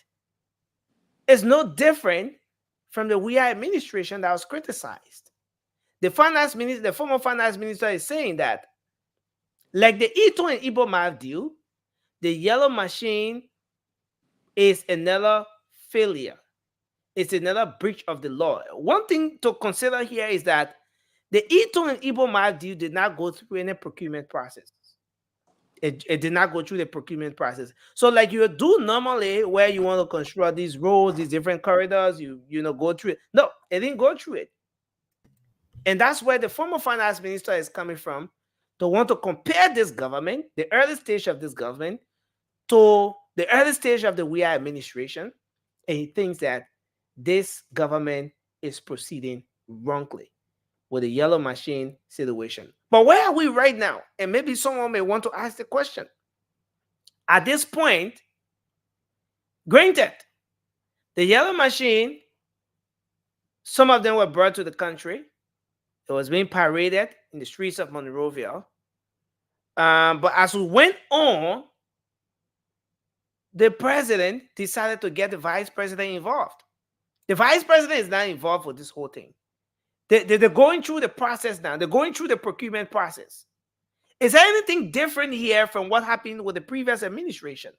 is no different from the Weah administration that was criticized. The former finance minister is saying that, like the Eton and Ibomaf deal, the Yellow Machine is another failure. It's another breach of the law. One thing to consider here is that the Eton and Iboma deal did not go through any procurement process. It did not go through the procurement process. So like you do normally where you want to construct these roads, these different corridors, you go through it. No, it didn't go through it. And that's where the former finance minister is coming from, to want to compare this government, the early stage of this government, to the early stage of the Weah administration. And he thinks that this government is proceeding wrongly with the yellow machine situation. But where are we right now? And maybe someone may want to ask the question. At this point, granted, the yellow machine, some of them were brought to the country. It was being paraded in the streets of Monrovia. But as we went on, the president decided to get the vice president involved. The vice president is not involved with this whole thing. They're going through the process now. They're going through the procurement process. Is there anything different here from what happened with the previous administration?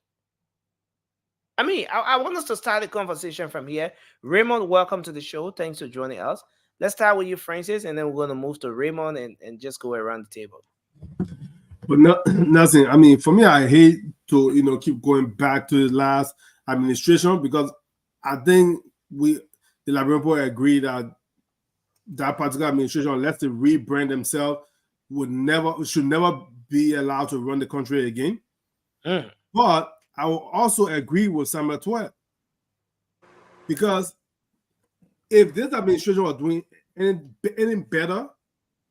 I mean, I want us to start the conversation from here. Raymond, welcome to the show. Thanks for joining us. Let's start with you, Francis, and then we're going to move to Raymond and just go around the table.
But nothing. I mean, for me, I hate to keep going back to the last administration, because I think the Liberian people agree that that particular administration, unless they rebrand themselves, should never be allowed to run the country again. But I will also agree with Samuel Twelve, because if this administration was doing anything better,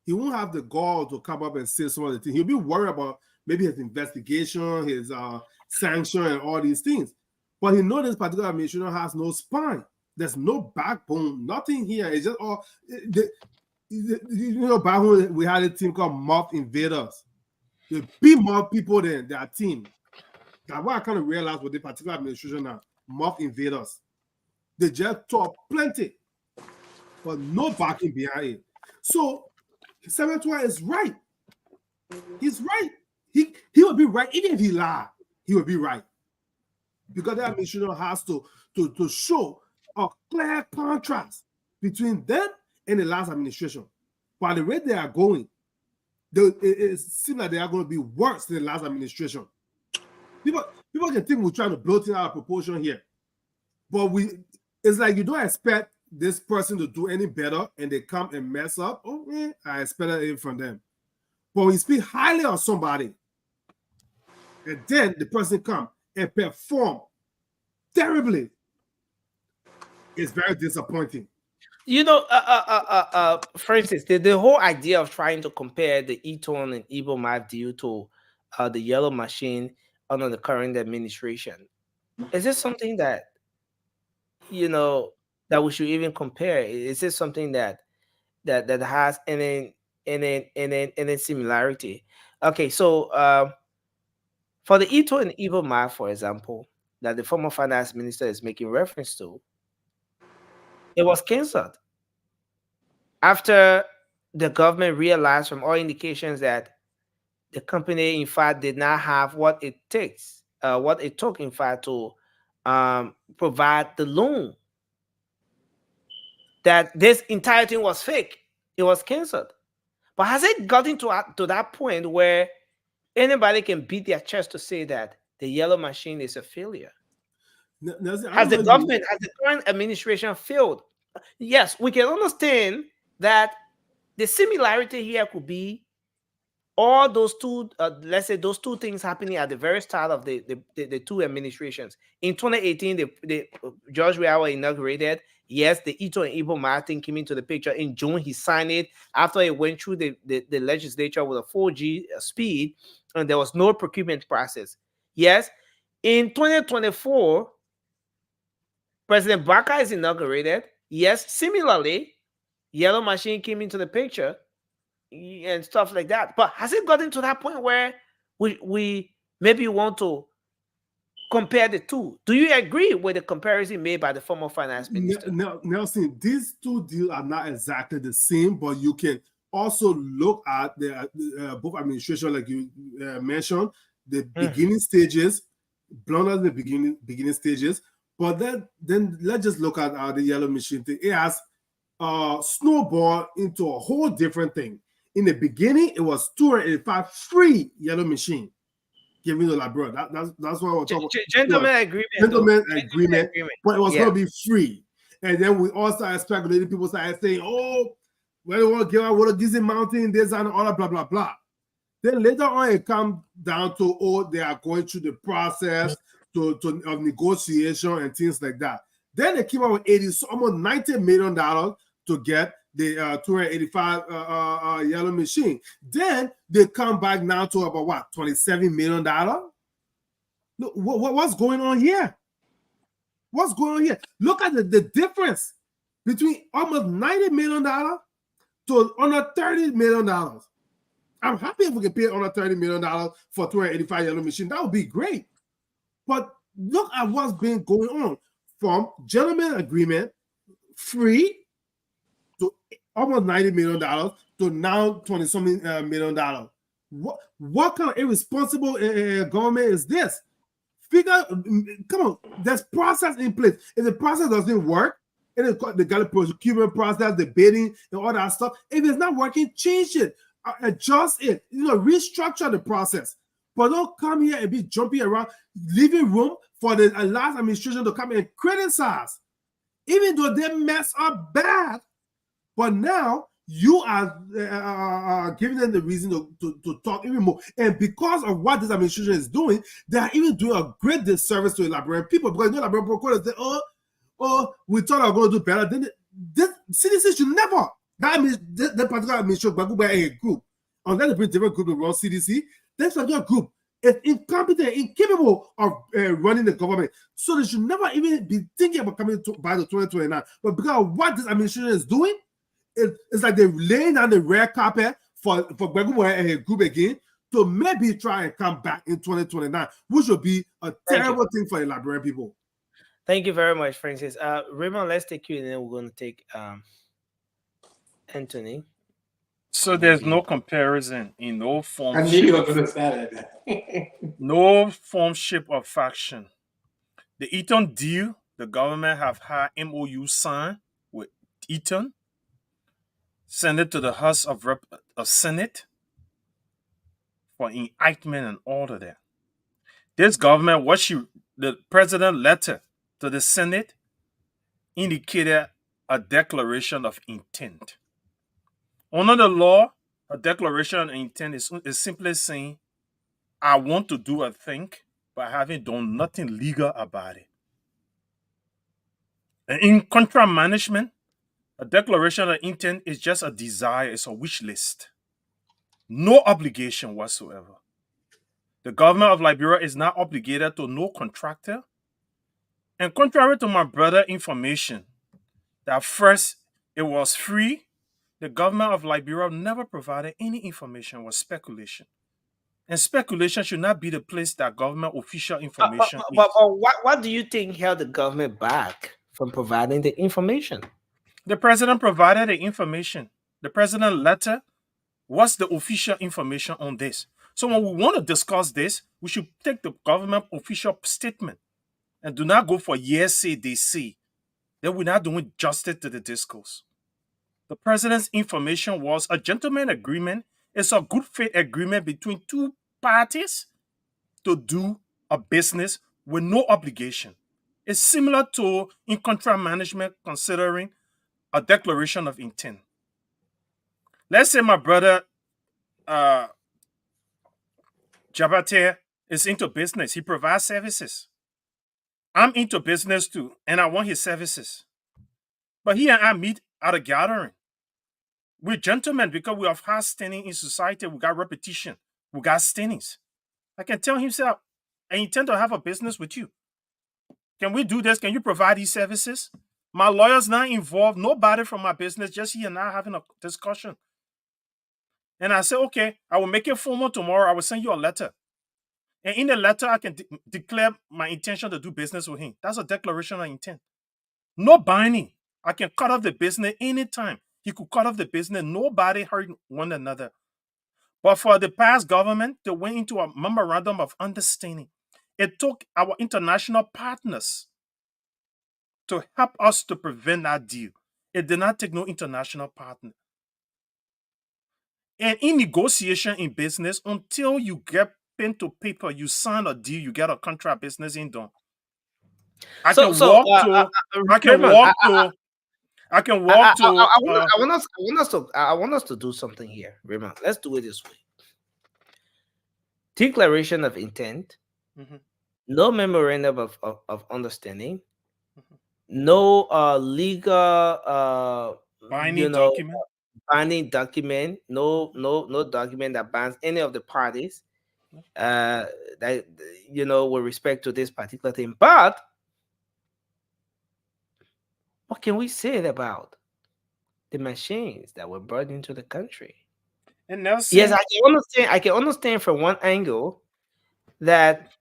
he won't have the gall to come up and say some of the things. He'll be worried about maybe his investigation, his sanction, and all these things. But he knows this particular administration has no spine. There's no backbone, nothing here. It's just all. Back when we had a team called Mob Invaders. They beat more people than their team. That's what I kind of realized with the particular administration now. Mob Invaders. They just talk plenty, but no backing behind it. So, Samuel Twelve is right. He's right. He would be right. Even if he lied, he would be right. Because that administration has to show a clear contrast between them and the last administration. By the way they are going, it seems like they are going to be worse than the last administration. People can think we're trying to blow things out of proportion here. But it's like you don't expect this person to do any better, and they come and mess up. Oh, man, I expected it from them. But when you speak highly on somebody, and then the person come and perform terribly, it's very disappointing.
Francis, the whole idea of trying to compare the Eton and Iboma deal to the yellow machine under the current administration, is this something that that we should even compare? Is this something that has any similarity? Okay, so for the Eton and Iboma, for example, that the former finance minister is making reference to, it was cancelled after the government realized from all indications that the company, in fact, did not have what it took, in fact, to provide the loan. That this entire thing was fake. It was cancelled. But has it gotten to that point where anybody can beat their chest to say that the yellow machine is a failure? Has the current administration failed? Yes, we can understand that the similarity here could be all those two, let's say those two things happening at the very start of the two administrations. In 2018, the George Weah inaugurated. Yes, the Eton and Iboma thing came into the picture. In June, he signed it after it went through the legislature with a 4G speed, and there was no procurement process. Yes, in 2024, President Baka is inaugurated. Yes, similarly, yellow machine came into the picture and stuff like that. But has it gotten to that point where we maybe want to compare the two? Do you agree with the comparison made by the former finance minister?
Nelson, these two deals are not exactly the same, but you can also look at the both administration, like you mentioned, the beginning stages, blunders in the beginning stages, But then let's just look at the yellow machine thing. It has snowballed into a whole different thing. In the beginning, it was 285 free yellow machine. Giving the labor. That's what we're talking about.
Gentleman agreement.
Gentleman agreement. But it was going to be free. And then we all started speculating. People started saying, oh, we don't want to give out what a Gizi Mountain, this and all that, blah, blah, blah. Then later on, it comes down to, oh, they are going through the process of negotiation and things like that. Then they came out with almost $90 million to get the 285 yellow machine. Then they come back now to about what, $27 million? Look, what's going on here? What's going on here? Look at the difference between almost $90 million to under $30 million. I'm happy if we can pay under $30 million for 285 yellow machine. That would be great. But look at what's been going on from gentleman agreement, free, to almost $90 million to now $20-something million. What kind of irresponsible government is this? Come on, there's process in place. If the process doesn't work, and the Gallup procurement process, the bidding, and all that stuff, if it's not working, change it, adjust it, restructure the process. But don't come here and be jumping around, leaving room for the last administration to come and criticize, even though they mess up bad. But now you are giving them the reason to talk even more. And because of what this administration is doing, they are even doing a great disservice to the Liberian people. Because Liberian people say, oh, we thought I was going to do better. Then this CDC should never. That means that particular administration will be a group. Unless they bring different group to run CDC, this particular group is incompetent, incapable of running the government. So they should never even be thinking about coming by the 2029. But because of what this administration is doing, it's like they're laying down the red carpet for Gbegumo and a group again to maybe try and come back in 2029, which would be a terrible thing for the Liberian people.
Thank you very much, Francis. Raymond, let's take you, and then we're going to take Anthony.
So there's no comparison in no form.
I knew you were going to say that.
No form, shape, or faction. The Eton deal, the government have had MOU signed with Eton, send it to the House of Senate for indictment and all of that. This government, the president letter to the Senate indicated a declaration of intent. Under the law, a declaration of intent is simply saying, I want to do a thing, but I haven't done nothing legal about it. And in contract management, a declaration of intent is just a desire, it's a wish list. No obligation whatsoever. The government of Liberia is not obligated to no contractor. And contrary to my brother's information, that first it was free, the government of Liberia never provided any information, was speculation. And speculation should not be the place that government official information is.
But what do you think held the government back from providing the information?
The president provided the information. The president letter was the official information on this. So when we want to discuss this, we should take the government official statement and do not go for yes, say, they say. Then we're not doing justice to the discourse. The president's information was a gentleman agreement. It's a good faith agreement between two parties to do a business with no obligation. It's similar to in contract management considering a declaration of intent. Let's say my brother Jabate is into business. He provides services. I'm into business too, and I want his services. But he and I meet at a gathering. We're gentlemen because we have high standing in society. We got repetition. We got standings. I can tell him, sir, I intend to have a business with you. Can we do this? Can you provide these services? My lawyer's not involved. Nobody from my business, just he and I having a discussion. And I said, okay, I will make it formal tomorrow. I will send you a letter. And in the letter, I can declare my intention to do business with him. That's a declaration of intent. No binding. I can cut off the business anytime. He could cut off the business. Nobody hurt one another. But for the past government, they went into a memorandum of understanding. It took our international partners to help us to prevent that deal. It did not take no international partner. And in negotiation in business, until you get pen to paper, you sign a deal, you get a contract, business ain't done. I can walk to.
I want us to do something here, Raymond. Let's do it this way. Declaration of intent, no memorandum of understanding, no legal
binding document.
Binding document, no document that binds any of the parties that with respect to this particular thing. But what can we say about the machines that were brought into the country?
And Nelson,
yes, I can understand from one angle that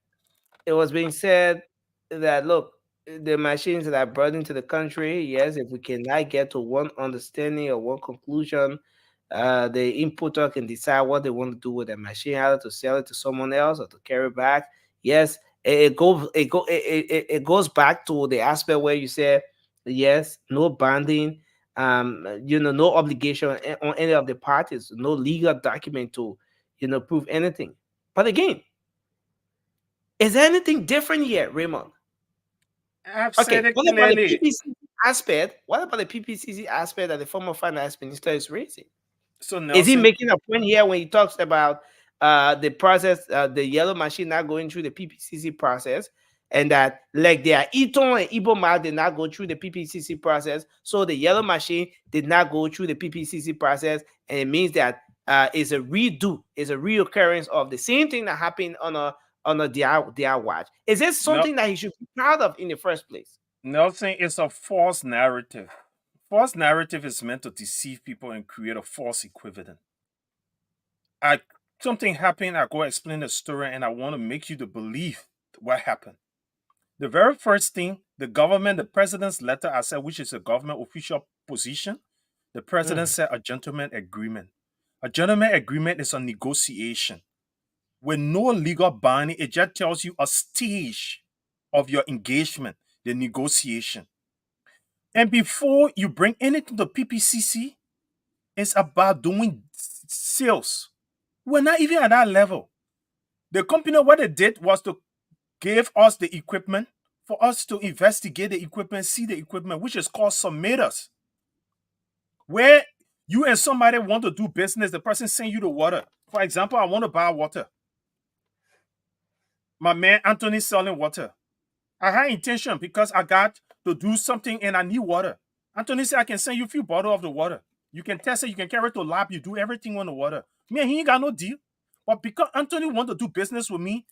it was being said that, look, the machines that are brought into the country, yes, if we cannot get to one understanding or one conclusion, the importer can decide what they want to do with the machine, either to sell it to someone else or to carry it back. Yes, it goes back to the aspect where you say, yes, no binding, no obligation on any of the parties, no legal document to, prove anything. But again, is there anything different here, Raymond?
I've said it clearly.
What about the PPCC aspect that the former finance minister is raising?
So Nelson,
is he making a point here when he talks about the process, the yellow machine not going through the PPCC process, and that like their Eton and Iboma did not go through the PPCC process, so the yellow machine did not go through the PPCC process, and it means that it's a reoccurrence of the same thing that happened on a DI watch. Is this something that he should be proud of in the first place?
Nelson, it's a false narrative. False narrative is meant to deceive people and create a false equivalent. Something happened, I go explain the story, and I want to make you to believe what happened. The very first thing, the president's letter, I said, which is a government official position, the president said a gentleman agreement. A gentleman agreement is a negotiation with no legal binding. It just tells you a stage of your engagement, the negotiation. And before you bring anything to PPCC, it's about doing sales. We're not even at that level. The company, what it did was to give us the equipment for us to investigate the equipment, see the equipment, which is called submitters. Where you and somebody want to do business, the person send you the water. For example, I want to buy water. My man Anthony selling water. I had intention because I got to do something and I need water. Anthony said, I can send you a few bottles of the water. You can test it, you can carry it to lab, you do everything on the water. Man, he ain't got no deal. But because Anthony want to do business with me,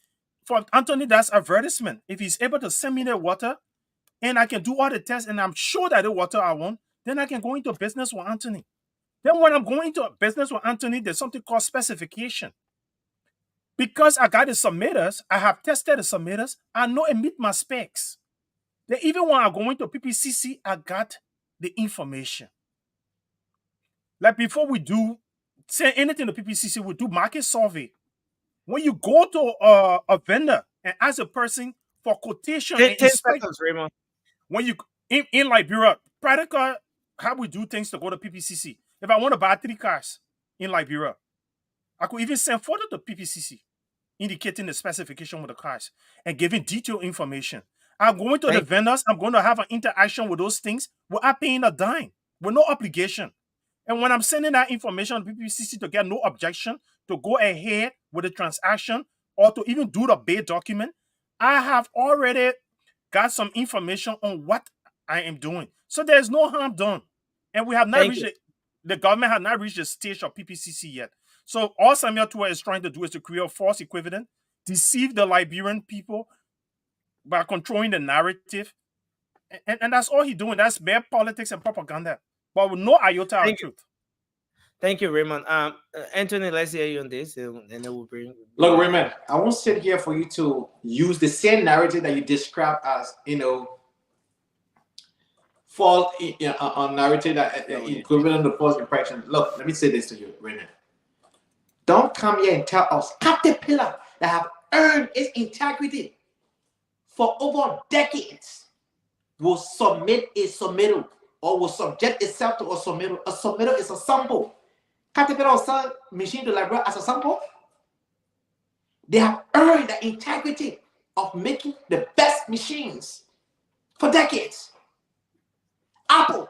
for Anthony, that's advertisement. If he's able to send me the water and I can do all the tests and I'm sure that the water I want, then I can go into business with Anthony. Then when I'm going into business with Anthony, there's something called specification. Because I got the submitters, I have tested the submitters, I know it meet my specs. Then even when I go into PPCC, I got the information. Like before we do say anything to PPCC, we do market survey. When you go to a vendor and ask a person for quotation,
10 seconds, Raymond.
When you in Liberia, practical how we do things to go to PPCC. If I want to buy 3 cars in Liberia, I could even send photo to PPCC, indicating the specification with the cars and giving detailed information. I'm going to the vendors. I'm going to have an interaction with those things without paying a dime, with no obligation. And when I'm sending that information to PPCC to get no objection to go ahead with the transaction or to even do the bid document, I have already got some information on what I am doing. So there's no harm done. And we have not reached the government has not reached the stage of PPCC yet. So all Samuel Tua is trying to do is to create a false equivalent, deceive the Liberian people by controlling the narrative. And that's all he's doing. That's bare politics and propaganda. But with no iota of truth.
Thank you, Raymond. Anthony, let's hear you on this, and then we'll bring.
Look, Raymond, I won't sit here for you to use the same narrative that you describe as, false narrative that equivalent to false impression. Look, let me say this to you, Raymond. Don't come here and tell us Caterpillar that have earned its integrity for over decades will submit a submittal or will subject itself to a submittal. A submittal is a sample. Caterpillar will sell machine to Liberia as a sample. They have earned the integrity of making the best machines for decades. Apple,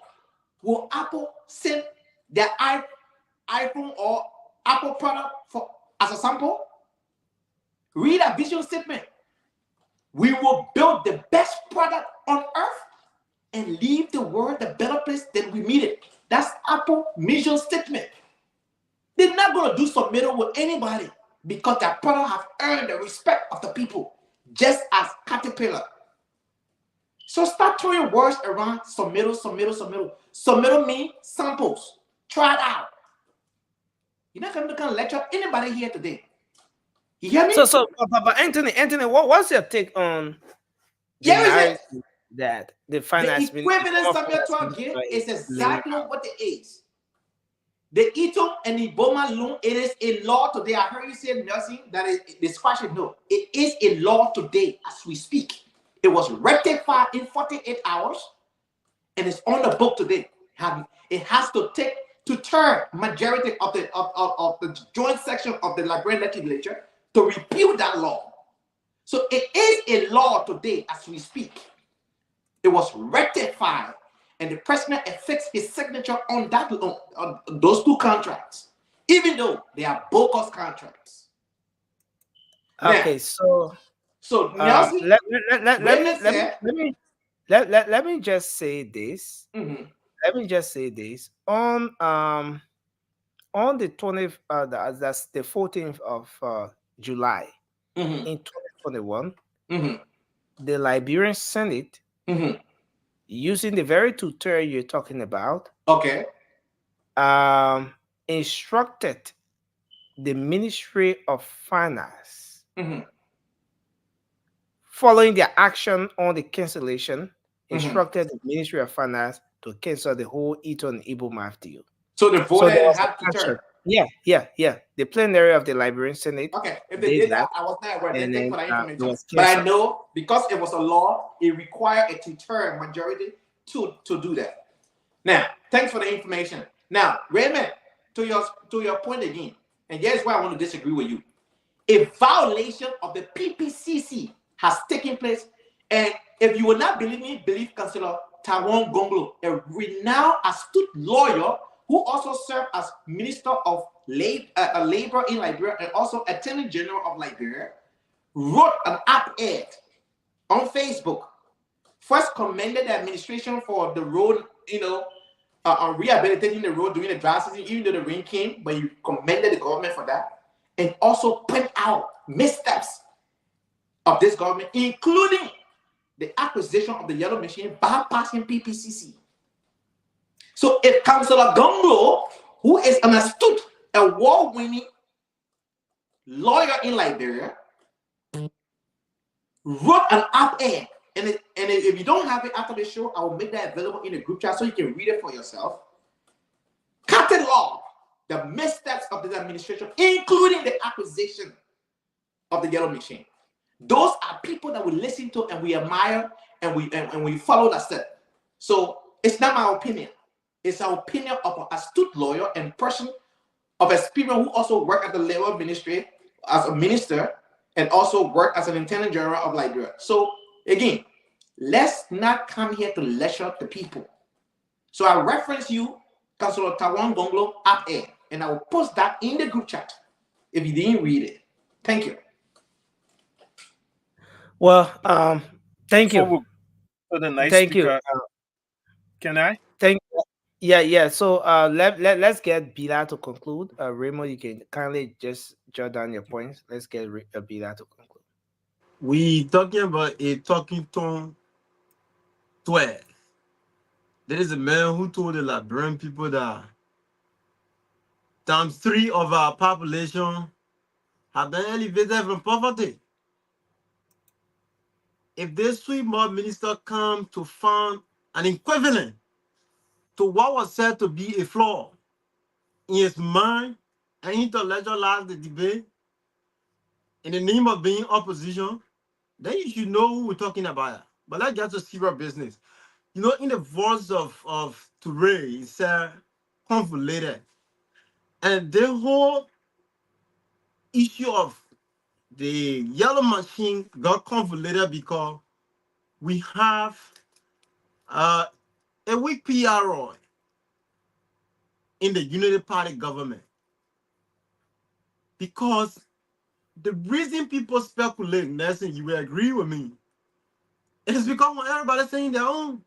will Apple send their iPhone or Apple product as a sample? Read a vision statement. We will build the best product on earth and leave the world a better place than we meet it. That's Apple mission statement. They're not going to do submittal with anybody because their product have earned the respect of the people, just as Caterpillar. So start throwing words around submittal. Submittal means samples. Try it out. You're not going to lecture anybody here today. You hear me?
But Anthony, what's your take on that the finance
the equivalent Samuel 12 give is exactly what it is. The Eton and the Boma loan, it is a law today. I heard you say, Nelson, that the squash it. No, it is a law today as we speak. It was rectified in 48 hours and it's on the book today. It has to take two-thirds majority of the joint section of the Liberian legislature to repeal that law. So it is a law today as we speak. It was rectified and the president affixed his signature on those two contracts, even though they are bogus contracts.
Okay,
now, Nelson,
let me just say this.
Mm-hmm.
Let me just say this. On the 20th, that's the 14th of July,
mm-hmm.
in 2021,
mm-hmm.
the Liberian Senate,
mm-hmm.
using the very tutor you're talking about,
okay,
instructed the Ministry of Finance,
mm-hmm.
following their action on the cancellation,
mm-hmm.
instructed the Ministry of Finance to cancel the whole Eton and Igbo MAF deal.
So the voter had to turn.
Yeah. The plenary of the Liberian Senate.
Okay, if they did that, I was not aware. Thank you for that information. But I know because it was a law, it required a two-thirds majority to do that. Now, thanks for the information. Now, Raymond, to your point again, and here's why I want to disagree with you. A violation of the PPCC has taken place, and if you will not believe me, believe Councillor Tawan Gonglo, a renowned astute lawyer who also served as Minister of Labor in Liberia and also Attorney General of Liberia, wrote an op-ed on Facebook. First commended the administration for the road, on rehabilitating the road during the dry season, even though the rain came, but he commended the government for that, and also point out missteps of this government, including the acquisition of the yellow machine bypassing PPCC. So if Councillor Gonglo, who is an astute, award-winning lawyer in Liberia, wrote an op-ed, and if you don't have it after the show, I will make that available in the group chat so you can read it for yourself. Catalog the missteps of this administration, including the acquisition of the yellow machine. Those are people that we listen to and we admire and we follow that step. So it's not my opinion. It's our opinion of an astute lawyer and person of experience who also worked at the Labor Ministry as a minister and also worked as an Lieutenant General of Liberia. So again, let's not come here to lecture the people. So I reference you, Councillor Tawan Gonglo, op-ed, and I will post that in the group chat if you didn't read it. Thank you.
Well, thank you.
For the nice
thank
speaker,
you.
Can I?
Thank you. Yeah. So let's get Bila to conclude. Raymond, you can kindly just jot down your points. Let's get Bila to conclude.
We talking about a talking tone 12. There is a man who told the Liberian people that times 3 of our population have been elevated from poverty. If this sweet mob minister come to find an equivalent to what was said to be a flaw in his mind and intellectualize the debate in the name of being opposition, then you should know who we're talking about. But let's get to serious business. You know, in the voice of Toure, he said convoluted. And the whole issue of the yellow machine got convoluted because we have a weak PRO in the Unity Party government. Because the reason people speculate, Nelson, you will agree with me, it's because when everybody's saying their own.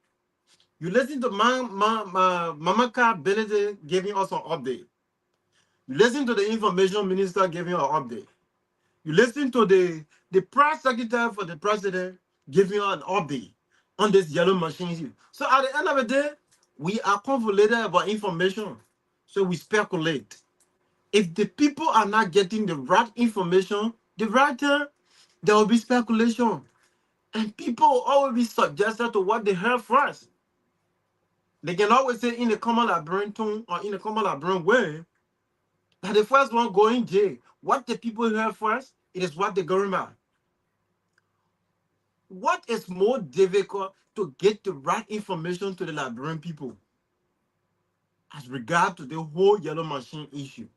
You listen to Mamaka Benedict giving us an update. You listen to the information minister giving an update. You listen to the press secretary for the president giving an update on this yellow machine issue. So at the end of the day, we are convoluted about information. So we speculate. If the people are not getting the right information, the right time, there will be speculation. And people will always be suggested to what they heard first. They can always say in the common Liberian tone or in the common Liberian way that the first one going jail. What the people hear first, it is what they go about. What is more difficult to get the right information to the Liberian people as regard to the whole yellow machine issue,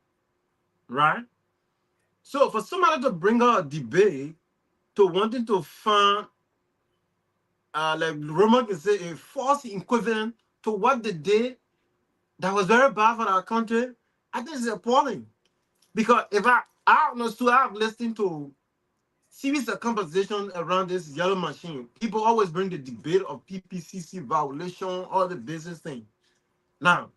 right? So for somebody to bring out a debate to wanting to find, like Roman can say, a false equivalent to what they did that was very bad for our country, I think it's appalling. Because if I understood, I've listened to series of conversations around this yellow machine. People always bring the debate of PPCC violation, all the business thing. Now,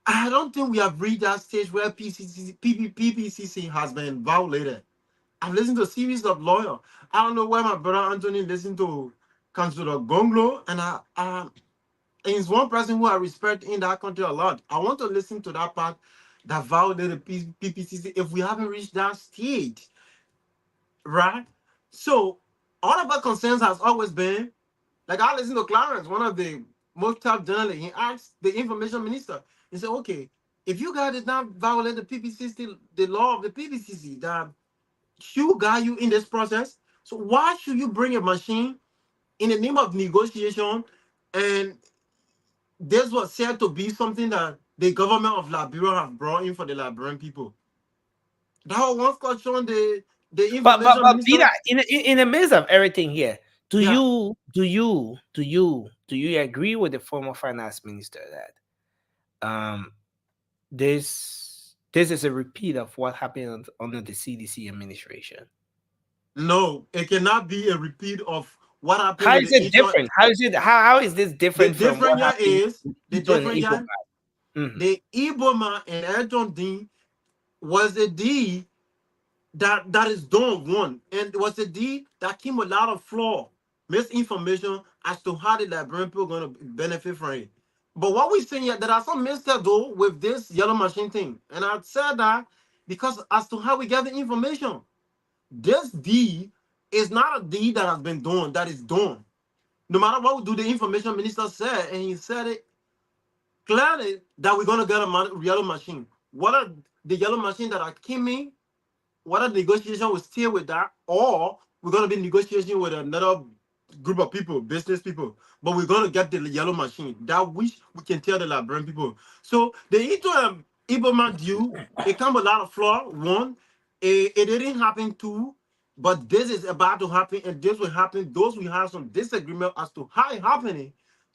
I don't think we have reached that stage where PPCC has been violated. I've listened to a series of lawyers. I don't know where my brother Anthony listened to Councilor Gonglo, and he's one person who I respect in that country a lot. I want to listen to that part that violated PPCC if we haven't reached that stage, right? So all of our concerns has always been, like I listened to Clarence, one of the most top journalists, he asked the information minister, he said, okay, if you guys did not violate the PPCC, the law of the PPCC that should guide you in this process, so why should you bring a machine in the name of negotiation? And this was said to be something that the government of Liberia have brought in for the Liberian people. That was one question the information
but
minister.
Vida, in the midst of everything here, do you agree with the former finance minister that this is a repeat of what happened under the CDC administration?
No, it cannot be a repeat of what happened.
How is it different? How is this different
the
from what
different is the different
the
Iboma and Elton Dean was a deed that is done one, and it was a deed that came with a lot of flaw, misinformation as to how the Liberian people are going to benefit from it. But what we're saying here, there are some mistakes though with this yellow machine thing, and I said that because as to how we get the information, this deed is not a deed that has been done, that is done. No matter what we do, the information minister said, and he said it clearly that we're going to get a yellow machine. What are the yellow machine that are coming? What are the negotiations will stay with that, or we're going to be negotiating with another group of people, business people, but we're going to get the yellow machine that which we can tell the Liberian people. So the interim Iboma deal, it come with a lot of flaw. One, it didn't happen. Two, but this is about to happen, and this will happen. Those we have some disagreement as to how it happening.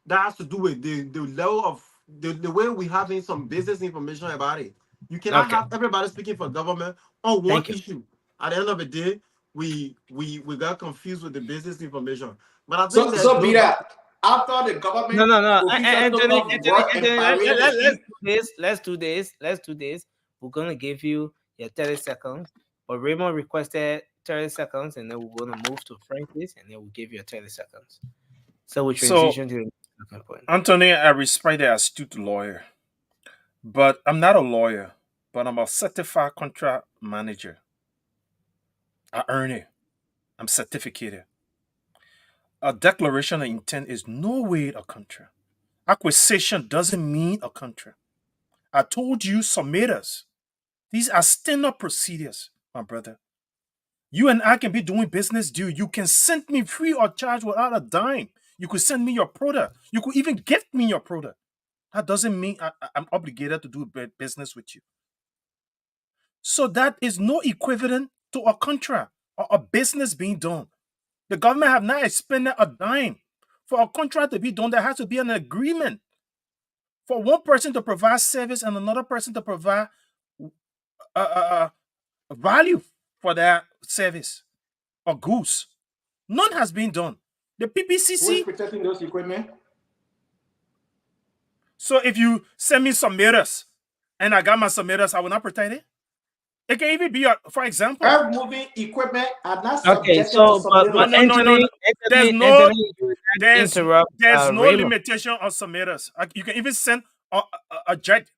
That has to do with the level of the way we having some business information about it. You cannot have everybody speaking for government on one issue. At the end of the day, we got confused with the business information. But I think
so be that after the government.
Let's do this. We're gonna give you your 30 seconds. But Raymond requested 30 seconds, and then we're gonna move to Francis, and then we'll give you 30 seconds. So we transition to the second point.
Anthony, I respect the astute lawyer, but I'm not a lawyer, but I'm a certified contract manager. I earn it. I'm certificated. A declaration of intent is no way a contract. Acquisition doesn't mean a contract. I told you, submitters, these are stand-up procedures, my brother. You and I can be doing business deal. You can send me free or charge without a dime. You could send me your product. You could even gift me your product. That doesn't mean I'm obligated to do business with you. So that is no equivalent to a contract or a business being done. The government have not expended a dime. For a contract to be done, there has to be an agreement. For one person to provide service and another person to provide value for their service or goods. None has been done. The PPCC...
Who is protecting those equipment?
So if you send me some mirrors and I got my submitters, I will not protect it? It can even be, for example...
Earth moving equipment are not
Okay,
subjected
so
to
but
submitters.
Anthony,
There's no,
Anthony, you would not
there's
interrupt,
no
Raymond.
limitation on submitters. You can even send a jet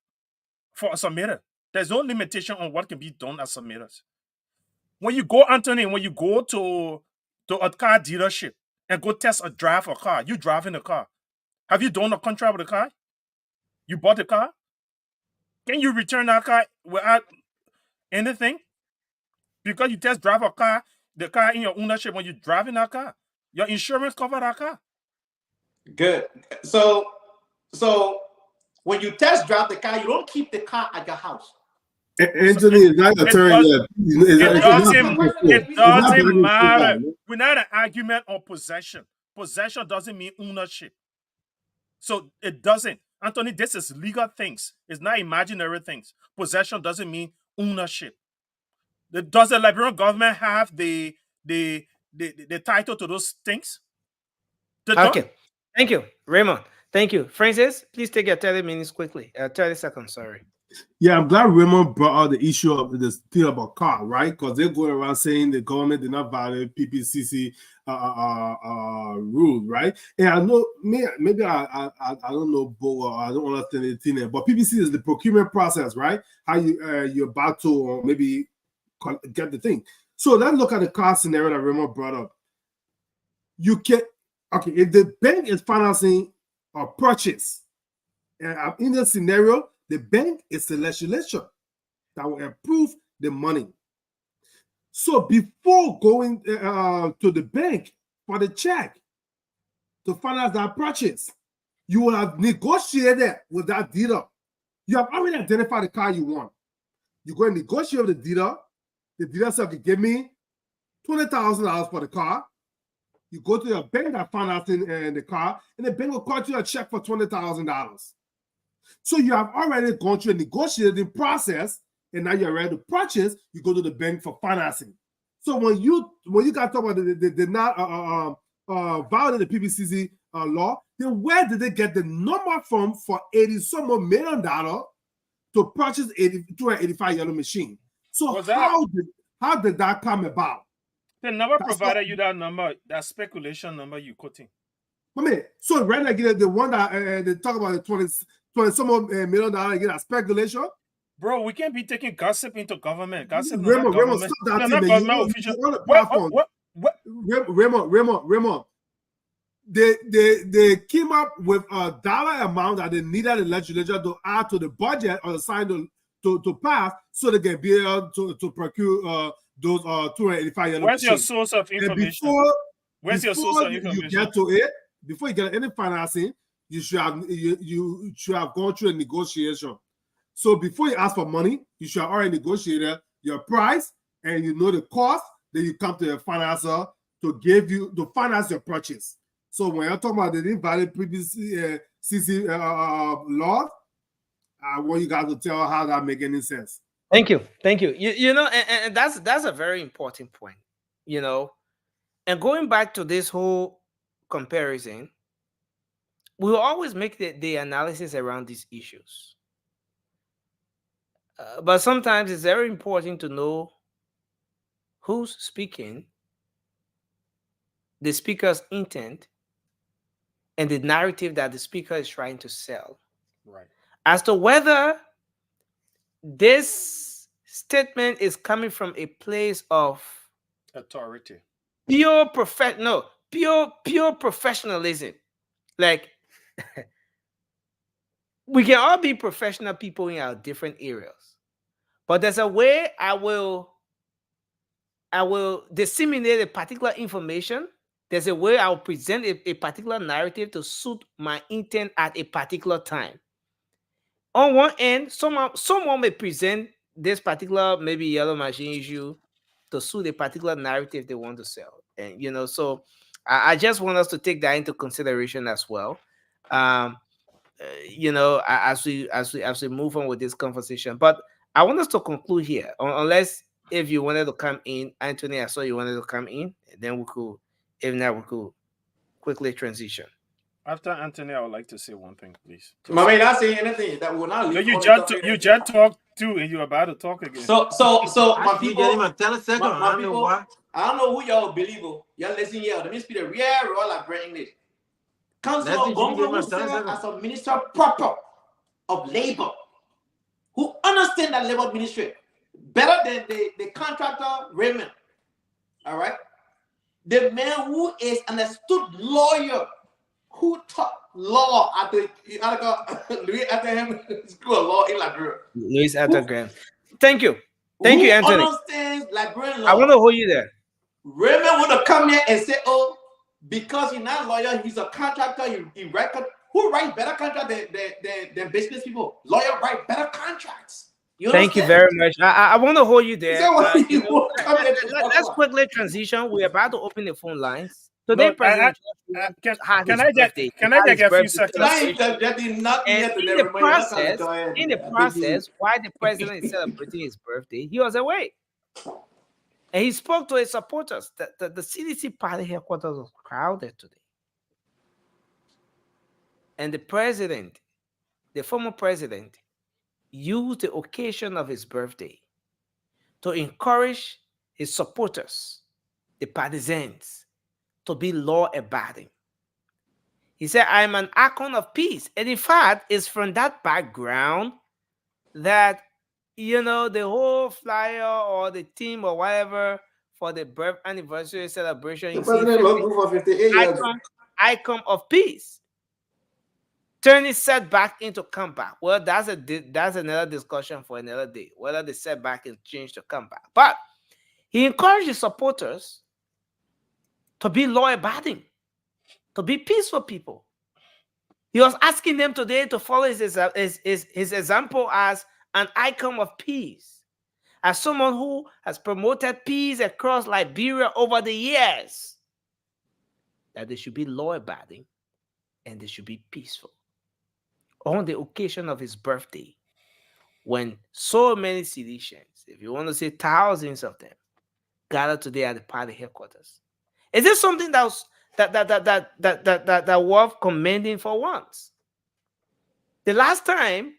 for a submitter. There's no limitation on what can be done as submitters. When you go, Anthony, when you go to a car dealership and go test a drive a car, you driving a car. Have you done a contract with the car? You bought the car? Can you return that car without anything? Because you test drive a car, the car in your ownership, when you're driving that car, your insurance cover that car.
Good. So when you test drive the car, you don't keep the car at your house.
Anthony is not a turn yet.
It doesn't matter. We're not an argument on possession. Possession doesn't mean ownership. So it doesn't. Anthony, this is legal things. It's not imaginary things. Possession doesn't mean ownership. Does the Liberian government have the title to those things?
Okay. Thank you, Raymond. Thank you. Francis, please take your 30 minutes quickly. 30 seconds, sorry.
Yeah, I'm glad Raymond brought out the issue of this thing about car, right? Because they're going around saying the government did not violate PPCC rules, right? And I know, maybe I don't know, or I don't understand anything there, but PPC is the procurement process, right? How you're about to maybe get the thing. So let's look at the car scenario that Raymond brought up. You can, okay, if the bank is financing a purchase, and in this scenario, the bank is the legislation that will approve the money. So before going to the bank for the check to finance that purchase, you will have negotiated with that dealer. You have already identified the car you want. You go and negotiate with the dealer. The dealer says, okay, give me $20,000 for the car. You go to your bank that financing the car, and the bank will cut you a check for $20,000. So you have already gone through a negotiating process, and now you're ready to purchase. You go to the bank for financing. So when you got to talk about the not violate the PPCC law, then where did they get the number from for $80-some million to purchase 285 yellow machine? So how did that come about?
They never provided you that number, that speculation number you quoting.
I mean, so right now, the one that they talk about the 20-some million dollars, that speculation.
Bro, we can't be taking gossip into government. Gossip is
Raymond,
not government.
stop that.
Not government official.
Raymond. They came up with a dollar amount that they needed the legislature to add to the budget or sign to pass, so they can be able to procure those 285 yellow
Where's your
machines.
source of information?
Where's your source of information? You get to it, before you get any financing, you should have gone through a negotiation. So before you ask for money, you should have already negotiated your price, and you know the cost. Then you come to a financer to finance your purchase. So when you're talking about the invalid PPCC laws, I want you guys to tell how that make any sense.
Thank you. You know, and that's a very important point. You know, and going back to this whole comparison, we will always make the analysis around these issues. But sometimes it's very important to know who's speaking, the speaker's intent, and the narrative that the speaker is trying to sell.
Right.
As to whether this statement is coming from a place of
authority,
pure professionalism. Like, we can all be professional people in our different areas, but there's a way I will disseminate a particular information There's a way I'll present a particular narrative to suit my intent at a particular time. On one end, someone may present this particular maybe yellow machine issue to suit a particular narrative they want to sell. And so I just want us to take that into consideration as well. As we move on with this conversation. But I want us to conclude here, unless if you wanted to come in, Anthony, I saw you wanted to come in, and then we could, if not, we could quickly transition.
After Anthony, I would like to say one thing, please.
Mommy, not saying anything that will not.
No, you just talked too, and you're about to talk again.
So my people,
my people,
I don't know who y'all believe. Y'all listen here. Let me speak the real like Brent English. Councillor Gongo as a minister proper of labor, who understand that labor ministry better than the contractor Raymond. All right, the man who is an astute lawyer who taught law at the Louis Atterham School of Law in Liberia.
Louis Atterham. Thank you, Anthony.
Understands Liberian law.
I want to hold you there.
Raymond would have come here and say, "Oh, because he's not a lawyer, he's a contractor. He writes who writes better contracts than business people. Lawyers write better contracts."
Thank you very much. I want to hold you there.
Let's
quickly transition. We're about to open the phone lines. Today, President
can I get a few seconds?
In the process, while the president is celebrating his birthday, he was away. And he spoke to his supporters. The CDC party headquarters was crowded today. And the president, the former president, used the occasion of his birthday to encourage his supporters, the partisans, to be law-abiding. He said, "I'm an icon of peace." And in fact, it's from that background that the whole flyer or the theme or whatever for the birth anniversary celebration, icon of peace, turning setback into comeback. Well, that's another discussion for another day, whether the setback is changed to comeback. But he encouraged his supporters to be law-abiding, to be peaceful people. He was asking them today to follow his example as an icon of peace, as someone who has promoted peace across Liberia over the years, that they should be law-abiding and they should be peaceful. On the occasion of his birthday, when so many Cilicians, if you want to say thousands of them, gathered today at the party headquarters, is this something that worth commending for once? The last time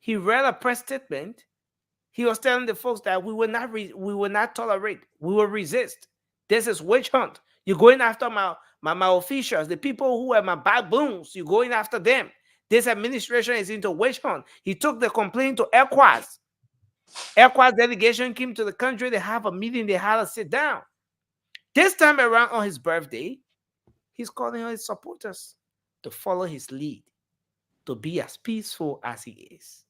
he read a press statement, he was telling the folks that we will not tolerate, we will resist. This is witch hunt. You're going after my officials, the people who are my backbones. You're going after them. This administration is into witch hunt. He took the complaint to ECOWAS. ECOWAS delegation came to the country. They have a meeting. They had to sit down. This time around on his birthday, he's calling on his supporters to follow his lead, to be as peaceful as he is,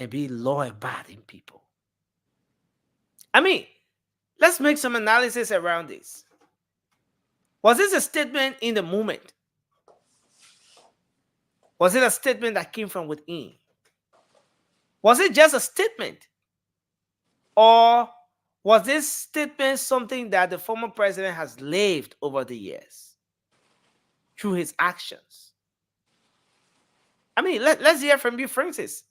and be law-abiding people. I mean, let's make some analysis around this. Was this a statement in the moment? Was it a statement that came from within? Was it just a statement? Or was this statement something that the former president has lived over the years through his actions? I mean, let's hear from you, Francis.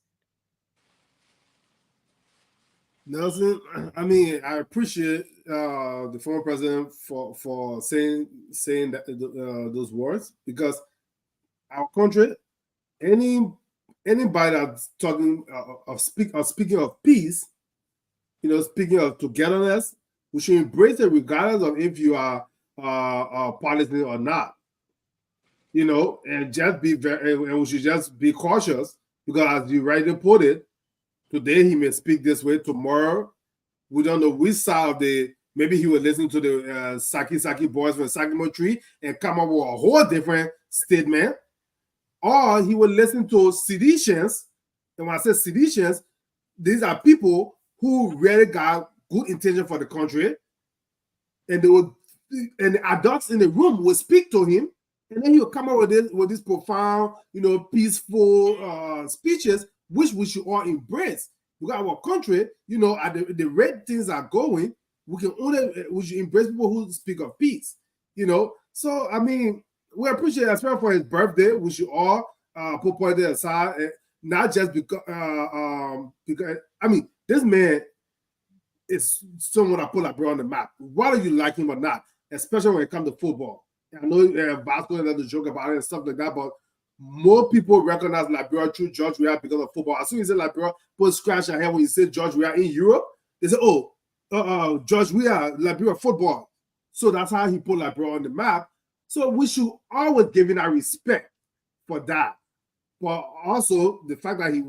Nelson, I mean, I appreciate the former president for saying that those words, because our country, anybody that's talking speaking of peace, speaking of togetherness, we should embrace it regardless of if you are partisan or not. And just be and we should just be cautious, because as you rightly put it, today he may speak this way, tomorrow we don't know which side of maybe he will listen to the Saki boys from Sakimo Tree and come up with a whole different statement, or he will listen to seditionists. And when I say seditionists, these are people who really got good intention for the country, and they will and the adults in the room will speak to him, and then he'll come up with this profound, peaceful speeches, which we should all embrace. Because our country, at the rate things are going, we should embrace people who speak of peace. So I mean, we appreciate it, especially for his birthday. We should all put it aside, not just because I mean, this man is someone I put LeBron on the map, whether you like him or not, especially when it comes to football. I know basketball and other joke about it and stuff like that, but more people recognize LeBron through George Weah because of football. As soon as you say LeBron, put scratch your head when you say George Weah in Europe, they say, George Weah, LeBron football. So that's how he put LeBron on the map. So we should always give him our respect for that. But also the fact that he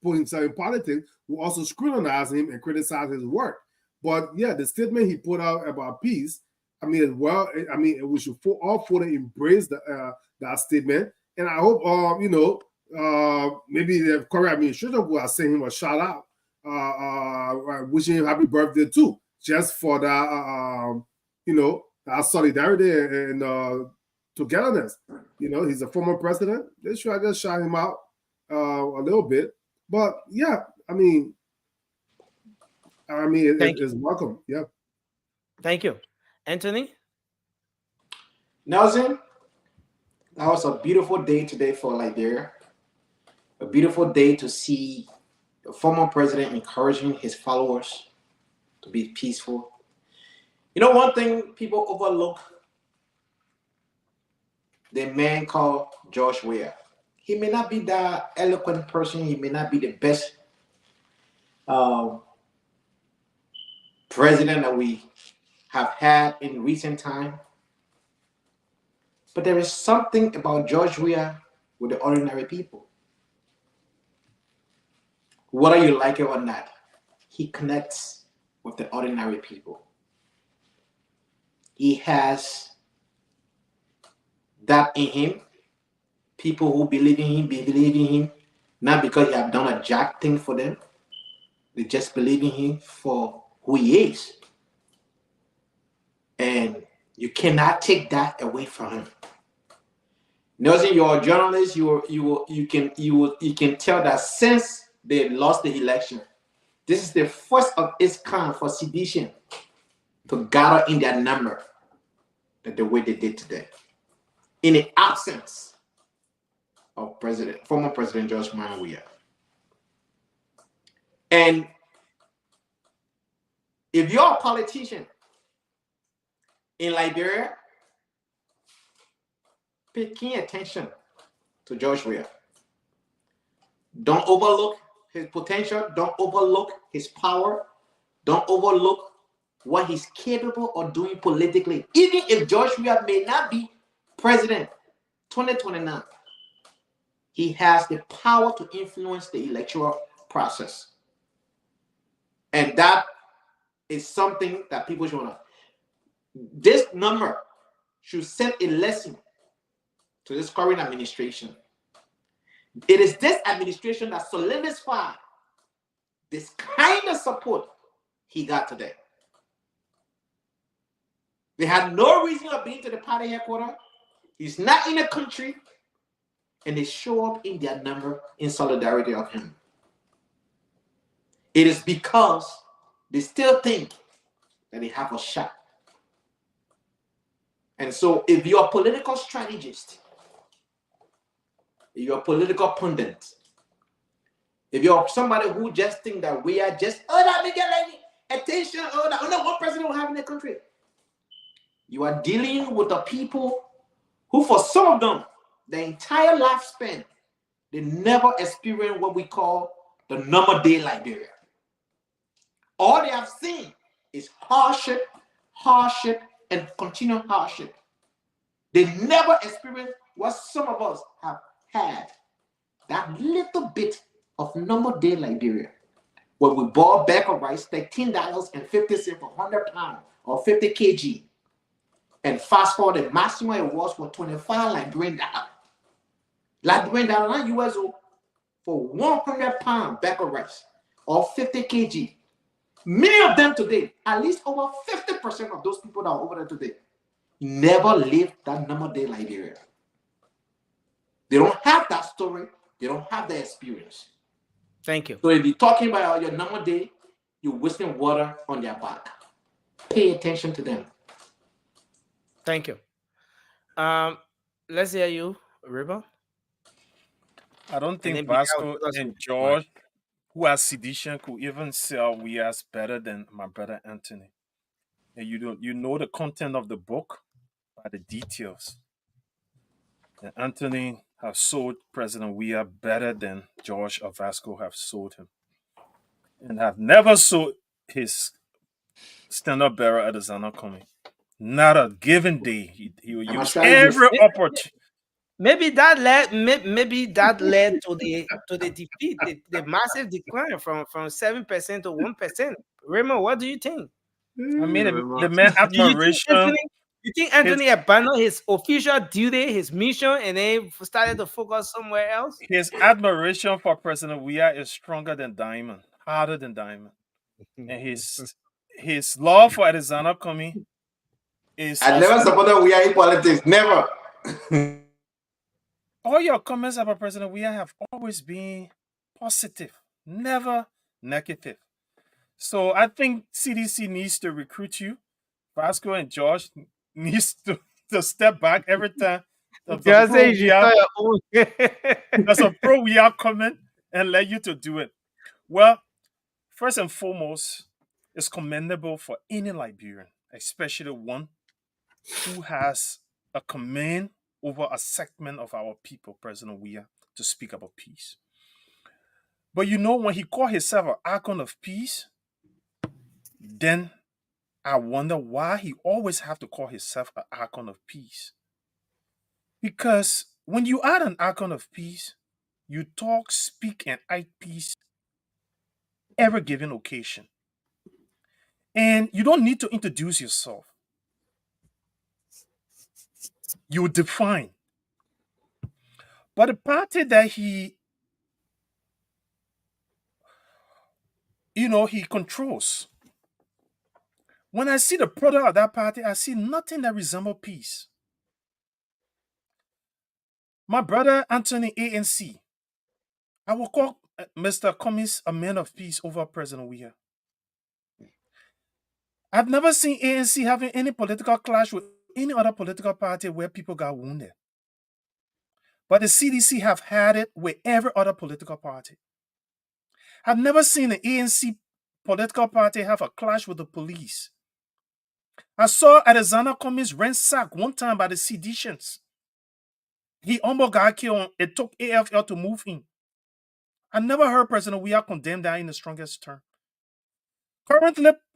put himself in politics will also scrutinize him and criticize his work. But yeah, the statement he put out about peace, I mean, we should all fully embrace that statement. And I hope, maybe the Korea administration will send him a shout out, wishing him happy birthday too, just for that, that solidarity and togetherness. He's a former president. They should just shout him out a little bit. But yeah, I mean, it's welcome. Yeah.
Thank you, Anthony.
Nelson, that was a beautiful day today for Liberia. A beautiful day to see the former president encouraging his followers to be peaceful. One thing people overlook, the man called George Weah. He may not be that eloquent person. He may not be the best president that we have had in recent time. But there is something about George Weah with the ordinary people. Whether you like it or not, he connects with the ordinary people. He has that in him. People who believe in him, not because he have done a jack thing for them. They just believe in him for who he is. And you cannot take that away from him. Nelson, you're a journalist. You can tell that since they lost the election, this is the first of its kind for sedition to gather in their number the way they did today. In the absence of former President George Weah. And if you're a politician in Liberia, pay keen attention to George Weah. Don't overlook his potential. Don't overlook his power. Don't overlook what he's capable of doing politically. Even if George Weah may not be president 2029, he has the power to influence the electoral process. And that is something that people should know. This number should send a lesson to this current administration. It is this administration that solidified this kind of support he got today. They had no reason of being to the party headquarters. He's not in the country. And they show up in their number in solidarity of him. It is because they still think that they have a shot. And so if you're a political strategist, if you're a political pundit, if you're somebody who just think that we are just, that we get like attention, that only one president will have in the country. You are dealing with the people who, for some of them, the entire lifespan, they never experienced what we call the normal day Liberia. All they have seen is hardship, and continual hardship. They never experienced what some of us have had, that little bit of normal day Liberia, where we bought a bag of rice, $13.50 for 100 pounds or 50 kg. And fast forward, the maximum it was for 25 Liberian dollars. Liberian dollars, US for 100 pound bag of rice or 50 kg. Many of them today, at least over 50% of those people that are over there today, never lived that normal day Liberia. They don't have that story. They don't have the experience.
Thank you.
So if you're talking about your normal day, you're wasting water on their back. Pay attention to them.
Thank you. Let's hear you, Ribbon.
I don't think Vasco and George, who are sedition, could even sell We As better than my brother Anthony. And you know the content of the book by the details. And Anthony have sold President Weah better than George or Vasco have sold him. And have never sold his stand-up bearer at the Zanakome. Not a given day. He will use every opportunity.
Maybe that led to the defeat, the massive decline from 7% to 1%. Raymond, what do you think?
I mean, the man admiration.
You think Anthony abandoned his official duty, his mission, and then started to focus somewhere else?
His admiration for President Weah is stronger than diamond, harder than diamond. And his love for Arizona Comey is...
I never supported Weah in politics, never.
All your comments about President Weah have always been positive, never negative. So I think CDC needs to recruit you. Vasco and George needs to step back every time there's a pro-Weah comment and let you to do it. Well, first and foremost, it's commendable for any Liberian, especially one who has a command over a segment of our people, President Weah, to speak about peace. But you know, when he called himself an icon of peace, then I wonder why he always have to call himself an icon of peace. Because when you are an icon of peace, you talk, speak, and act peace every given occasion. And you don't need to introduce yourself. You define. But the party that he controls, when I see the product of that party, I see nothing that resembles peace. My brother Anthony ANC, I will call Mr. Cummings a man of peace over President Weah. I've never seen ANC having any political clash with any other political party where people got wounded. But the CDC have had it with every other political party. I've never seen the ANC political party have a clash with the police. I saw Arizona Cummings ransacked one time by the seditions. He almost got killed. It took AFL to move him. I never heard President Weah condemn that in the strongest term.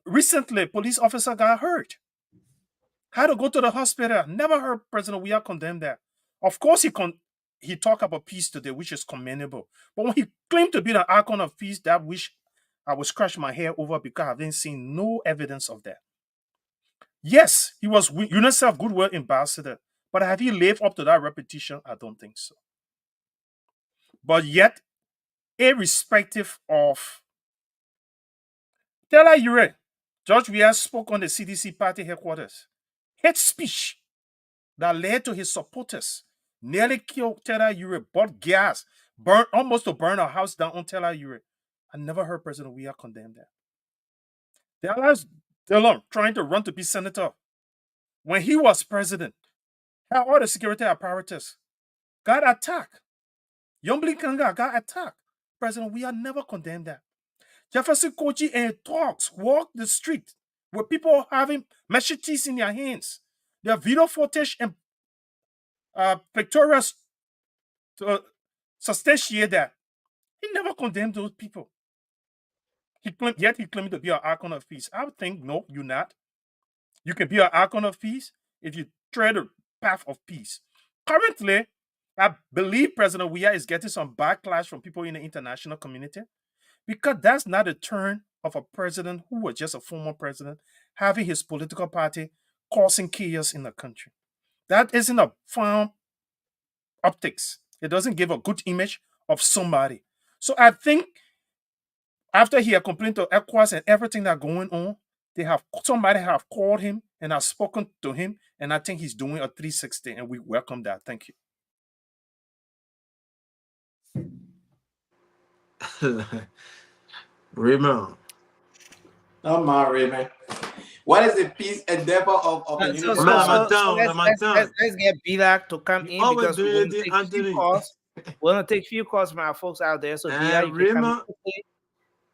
Recently, police officer got hurt. Had to go to the hospital. Never heard President Weah condemn that. Of course, he talked about peace today, which is commendable. But when he claimed to be the icon of peace, that which I would scratch my hair over because I haven't seen no evidence of that. Yes, he was UNICEF Goodwill Ambassador, but have he lived up to that reputation? I don't think so. But yet, irrespective of Tella Ure, George Weah spoke on the CDC party headquarters. Hate speech that led to his supporters nearly killed Tella Ure, bought gas, almost to burn a house down on Tella Ure. I never heard President Weah condemn that. Dallas Dillon trying to run to be senator. When he was president, how all the security apparatus got attacked. Yombli Kanga got attacked. President Weah never condemned that. Jefferson Kochi and talks walked the street with people having machetes in their hands. Their video footage and pictorials to substantiate that. He never condemned those people. He claimed to be an icon of peace. I would think, no, you're not. You can be an icon of peace if you tread the path of peace. Currently, I believe President Weah is getting some backlash from people in the international community because that's not the turn of a president who was just a former president having his political party causing chaos in the country. That isn't a fine optics. It doesn't give a good image of somebody. So I think after he had complained to ECOWAS and everything that's going on, somebody have called him and has spoken to him, and I think he's doing a 360, and we welcome that. Thank you.
Raymond.
Oh my Raymond. What is the peace endeavor of the unity?
Let's get Bilak to come in because we're going to take a few calls. We're going to take a few calls from our folks out there. So Bilak, you can come in,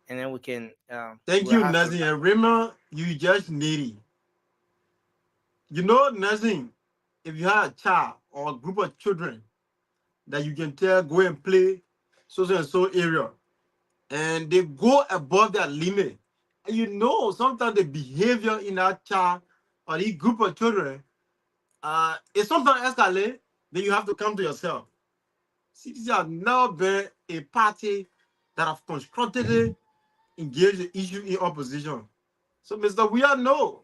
and then we can.
Thank you, Nazim. And Raymond, you just needy. You know, Nazim, if you have a child or a group of children that you can tell go and play so and so area, and they go above that limit, and you know sometimes the behavior in that child or the group of children, it sometimes escalate, then you have to come to yourself. CDC has never been a party that have constructively engaged the issue in opposition. So Mr. Weah know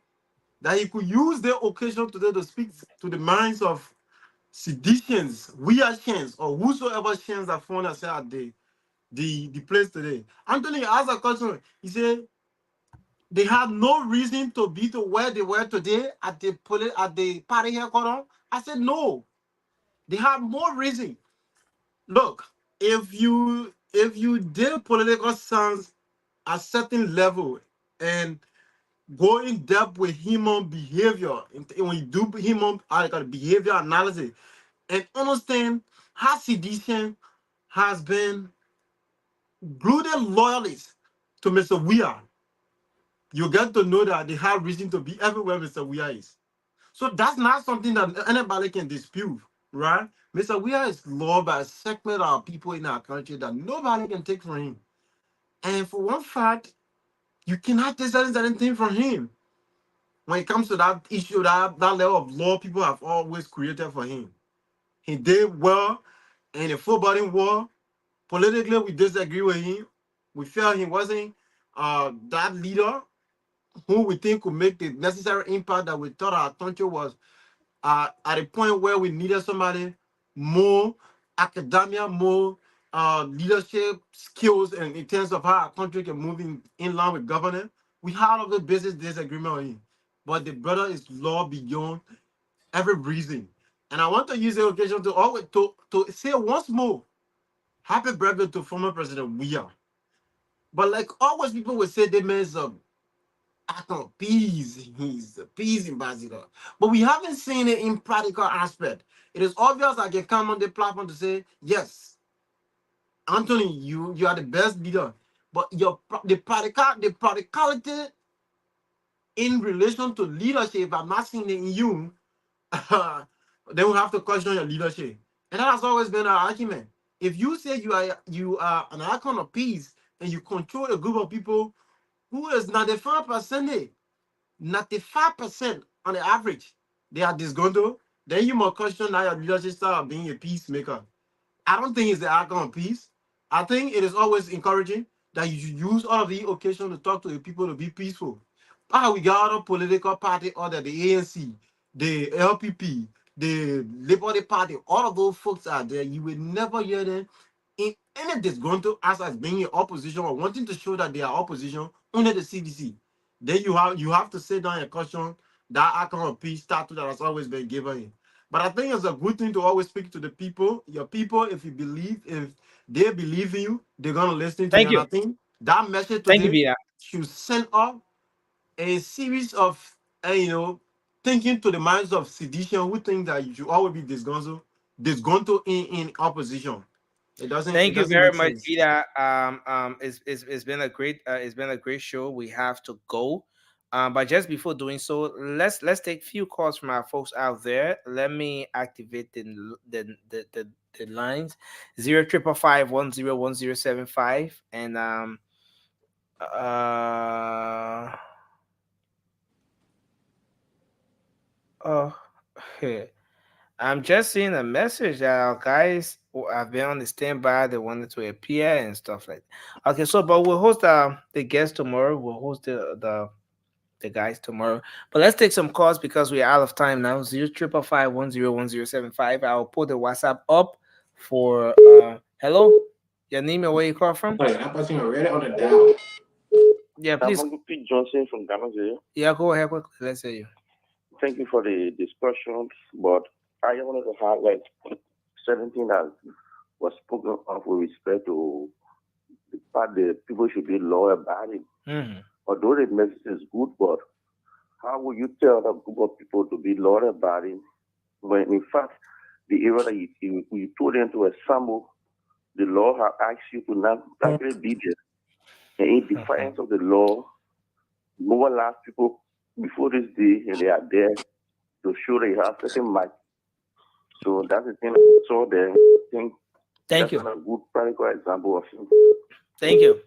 that he could use the occasion today to speak to the minds of seditions, Weahians, or whosoever chants that found themselves at the place today. Anthony asked a question. He said they had no reason to be to where they were today at the party here. I said no. They have more reason. Look, if you did political science at certain level and go in depth with human behavior, when you do human behavior analysis and understand how sedition has been glued loyalists to Mr. Weah, you get to know that they have reason to be everywhere Mr. Weah is. So that's not something that anybody can dispute, right? Mr. Weah is loved by a segment of people in our country that nobody can take from him. And for one fact, you cannot take anything from him. When it comes to that issue, that level of law people have always created for him. He did well in the full-body war. Politically, we disagree with him. We felt he wasn't that leader who we think could make the necessary impact that we thought our country was at a point where we needed somebody more academia, more leadership skills, and in terms of how our country can move in line with governance. We had all the business disagreement with him, but the brother is law beyond every reason. And I want to use the occasion to always to say once more, happy birthday to former President Weah. But like always, people will say they means peace. He's the peace ambassador. But we haven't seen it in practical aspect. It is obvious I can come on the platform to say, yes, Anthony, you are the best leader. But the practicality in relation to leadership, if I'm not seeing it in you, then we have to question your leadership. And that has always been our argument. If you say you are an icon of peace and you control a group of people who is 95%, 95% on the average, they are disgruntled, then you must question now your leadership style of being a peacemaker. I don't think it's the icon of peace. I think it is always encouraging that you should use all of the occasion to talk to the people to be peaceful. We got a political party other, the ANC, the LPP, the Liberty Party, all of those folks are there. You will never hear them in any disgruntled as being in opposition or wanting to show that they are opposition under the CDC. Then you have to sit down and question that icon of peace statue that has always been given you. But I think it's a good thing to always speak to the people. Your people, if they believe in you, they're gonna listen to you. And I think that message today should send up a series of thinking to the minds of sedition who think that you should always be disgruntled in opposition. It doesn't.
Thank you very much, Vida. It's been a great show. We have to go. But just before doing so, let's take a few calls from our folks out there. Let me activate the lines 0555101075 and I'm just seeing a message that our guys have been on the standby. They wanted to appear and stuff like that. Okay, so but we'll host the guests tomorrow. We'll host the guys tomorrow. But let's take some calls because we're out of time now. 0555101075. I'll put the WhatsApp up for hello. Your name and where you call from?
I'm passing already on the dial.
Yeah, please.
Johnson from Ghana here.
Yeah, go ahead quickly. Let's hear you.
Thank you for the discussion, but I wanted to highlight certain things that was spoken of with respect to the fact that people should be law-abiding. Although the message is good, but how will you tell a group of people to be law-abiding when, in fact, the area that you told them to assemble, the law has asked you to not actually be there. And in defiance of the law, no one allows people before this day, and they are there to show they have certain might. So that's the thing I saw there.
Thank you.
A good practical example of it.
Thank you.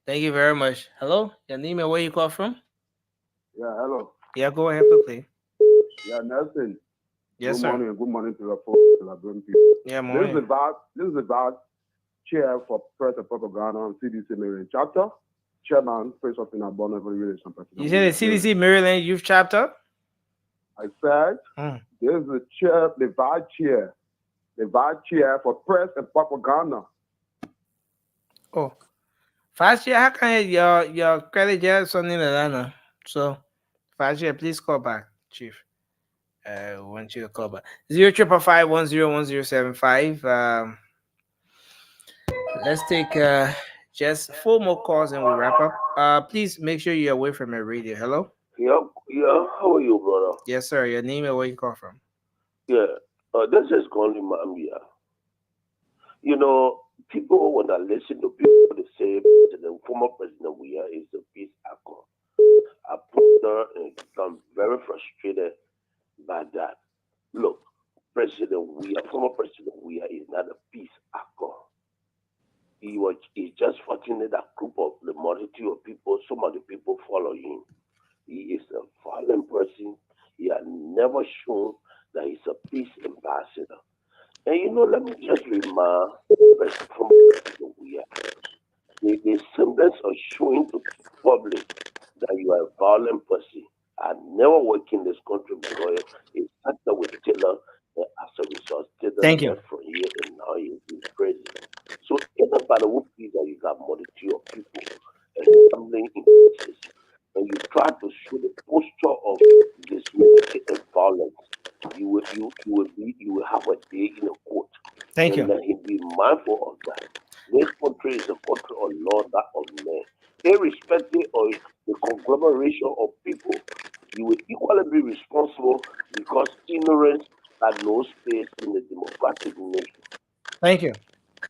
Thank you very much. Hello, your name and where you call from?
Yeah, hello.
Yeah, go ahead quickly.
Yeah, Nelson.
Yes,
good
sir.
Morning. Good morning to the folks, to the Brent people.
Yeah, morning.
This is about chair for press and propaganda on CDC Maryland chapter. Chairman, Prince of Inabona for the relation.
You said the CDC Maryland Youth Chapter?
I said there's the chair, the vice chair for press and propaganda.
Oh, Vice Chair, how can your credit just something like that now? So, Vice Chair, please call back, Chief. I want you to call back 05551101075. Let's take just 4 more calls and we wrap up. Please make sure you're away from your radio. Hello.
Yeah. How are you, brother?
Yes, sir. Your name and where you call from?
Yeah. This is Conley Mambia. You know, people when I listen to people they say the former president we are is a peace accord. I ponder and I'm very frustrated by that. Look, former President Weah is not a peace accord. He's just fortunate that group of the multitude of people, some of the people follow him. He is a violent person. He has never shown that he's a peace ambassador. And you know, let me just remind from the semblance of showing to the public that you are a violent person. I never worked in this country because it started with Taylor, and as a result, Taylor left from here and now he is president. So anybody who feels that you got multitude of people and gambling in places, and you try to show the posture of dismissal and violence, you will have a day in a court.
Thank you.
Let him be mindful of that. This country is a country of law, not of man. Irrespective of the conglomeration of people, you will equally be responsible because ignorance has no space in the democratic nation.
Thank you.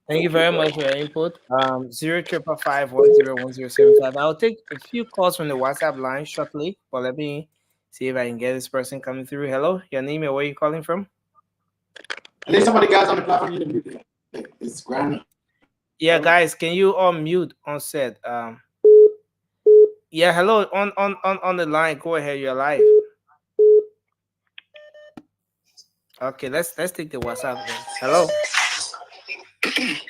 Thank you very much for your input. 05551101075. I'll take a few calls from the WhatsApp line shortly, but let me see if I can get this person coming through. Hello, your name and where are you calling from?
There's somebody guys on the platform. It's grand.
Yeah, guys, can you unmute on set? Yeah, hello, on the line. Go ahead, you're live. Okay, let's take the WhatsApp then. Hello.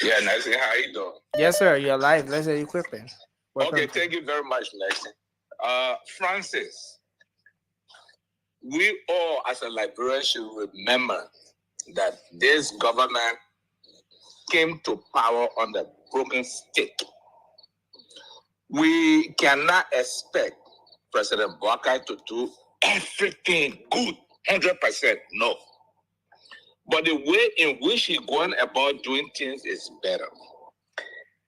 Yeah, Nancy, how you doing?
Yes, sir, you're live. Let's hear you quickly. Welcome.
Okay, thank you very much, Nancy. Francis, we all as a Liberian should remember that this government came to power on the broken stick. We cannot expect President Boakai to do everything good, 100%, no. But the way in which he's going about doing things is better.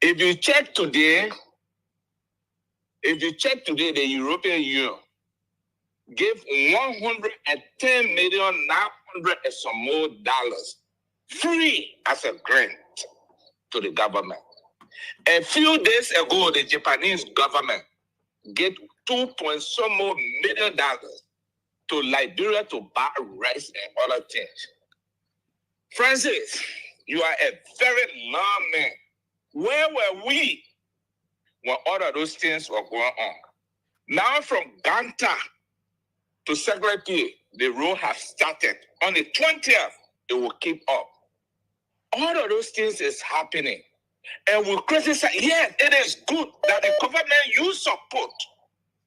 If you check today, the European Union gave $110,900,000 and some more dollars free as a grant to the government. A few days ago, the Japanese government gave $2 more million to Liberia to buy rice and other things. Francis, you are a very long man. Where were we when all of those things were going on? Now from Ganta to Secretary, the road has started. On the 20th, it will keep up. All of those things is happening. And we criticize, yes, it is good that the government you support,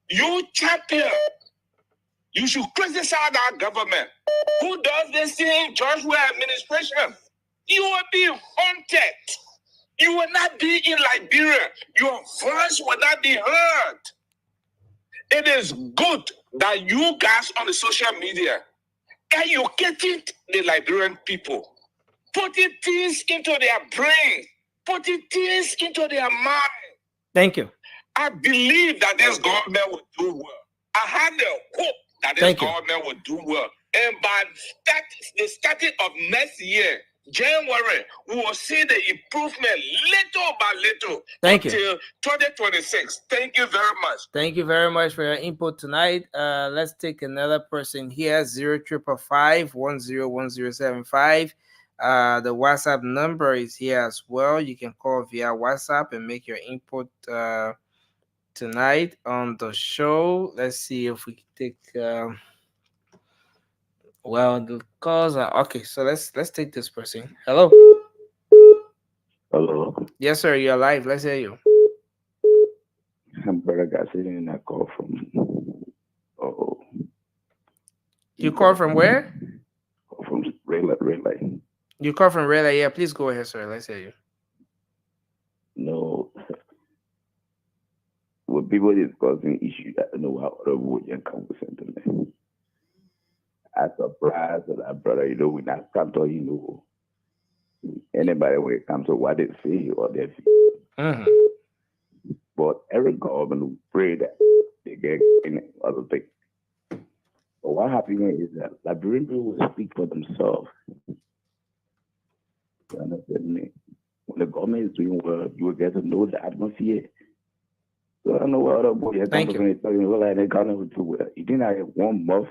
you champion, you should criticize our government. Who does this thing? Joshua administration. You will be haunted. You will not be in Liberia. Your voice will not be heard. It is good that you guys on the social media educating the Liberian people, putting things into their brain, putting things into their mind.
Thank you.
I believe that this government will do well. I have the hope that this government will do well. And by the starting of next year, January, we will see the improvement little by little until 2026. Thank you very much.
Thank you very much for your input tonight. Let's take another person here, 0555-101075. The WhatsApp number is here as well. You can call via WhatsApp and make your input tonight on the show. Let's see if we can take well, the calls are okay. So let's take this person. Hello.
Hello.
Yes, sir. You're live. Let's hear you.
I'm Brother Garcia and I call from. Oh.
You call from where?
From Relay.
You call from Relay. Yeah, please go ahead, sir. Let's hear you.
No. When people discussing issues, I don't know how other would come with something. I'm surprised that that brother, when I come to, anybody when it comes to what they say or they feel. But every government will pray that they get in other things. But what happens is that Liberian people will speak for themselves. You understand me? When the government is doing well, you will get to know the atmosphere. So I don't know what other boy you're talking about. Well, they got to do well. You didn't have 1 month.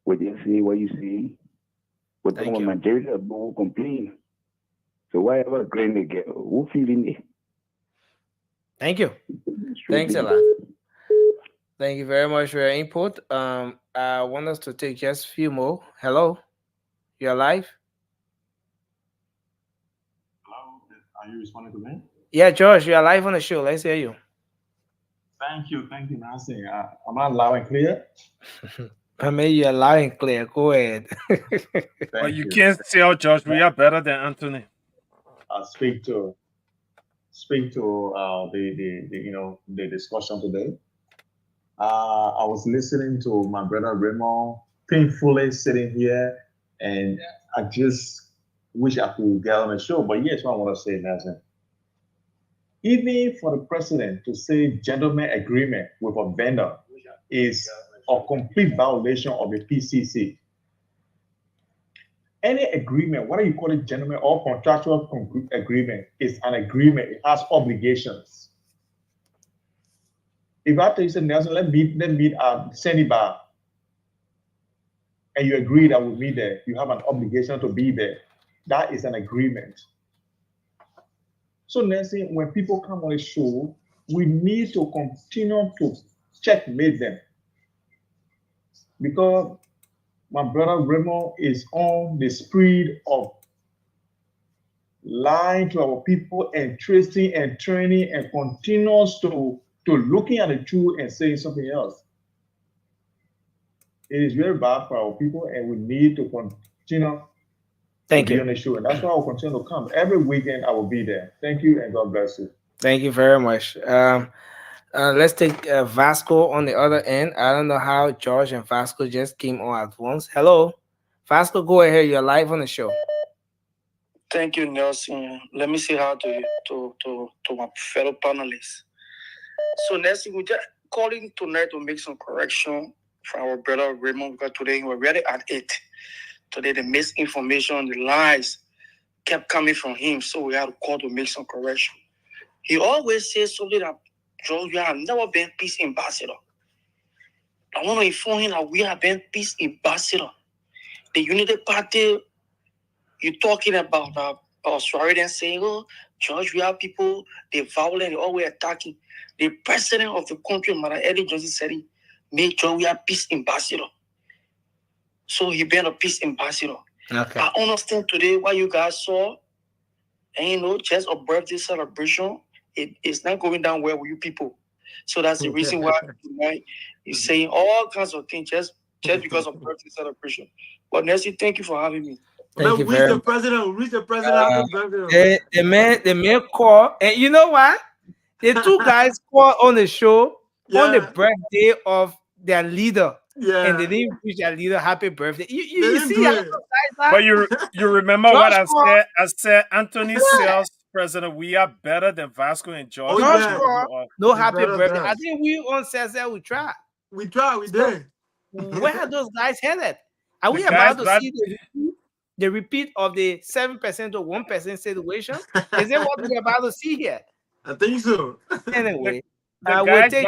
What you see, what you see, what the majority of people will complain. So whatever grain they get, who feeling it?
Thank you. Thanks a lot. Thank you very much for your input. I want us to take just a few more. Hello, you're live.
Hello, are you responding to me?
Yeah, George, you're live on the show. Let's hear you.
Thank you, Nancy. Am I loud and clear?
I mean, you're loud and clear. Go ahead.
But you can't tell, George, we are better than Anthony.
I'll speak to the discussion today. I was listening to my brother Raymond painfully sitting here, and I just wish I could get on the show. But here's what I want to say, Nelson. Even for the president to say gentleman agreement with a vendor is a complete violation of the PCC. Any agreement, whether you call it gentleman or contractual agreement, is an agreement. It has obligations. If I tell you, say, Nelson, let's meet at Sandy Bar, and you agree that we'll meet there, you have an obligation to be there. That is an agreement. So, Nelson, when people come on the show, we need to continue to checkmate them. Because my brother Raymond is on the spread of lying to our people and tracing and training and continues to looking at the truth and saying something else. It is very bad for our people, and we need to continue to be on the show. And that's why I will continue to come. Every weekend I will be there. Thank you, and God bless you.
Thank you very much. Let's take Vasco on the other end. I don't know how George and Vasco just came on at once. Hello, Vasco, go ahead. You're live on the show.
Thank you, Nelson. Let me say hi to my fellow panelists. So, Nelson, we're just calling tonight to make some correction for our brother Raymond, because today we're really at it. Today, the misinformation, the lies kept coming from him, so we had to call to make some correction. He always says something that, George, we have never been peace ambassador. I want to inform him that we have been peace ambassador. The Unity Party, you're talking about Australian saying, oh, George, we have people, they're violent, they're always attacking. The president of the country, Madam Eddie Johnson, said he made George, we are peace ambassador. So he been a peace ambassador.
Okay.
I understand today what you guys saw, and just a birthday celebration. It's not going down well with you people. So that's the reason why tonight you're saying all kinds of things just because of birthday celebration. But Nancy, thank you for having me.
Thank you
Reach
very
the
much.
president. Reach the president.
The man call, and you know what? The two guys call on the show. on the birthday of their leader.
Yeah.
And they didn't wish their leader happy birthday. You
didn't
see
do
how
it.
those guys are?
But you remember what I
Joshua.
said? I said Anthony sells President We are better than Vasco and George.
Joshua, no
It's
happy
better
birthday.
than
I
us.
think we on Cesar we try.
We did.
Where are those guys headed? Are we
The guys
about to
that-
see the repeat of the 7% or 1% situation? Is that what we're about to see here?
I think so.
Anyway,
the
we'll
guys
take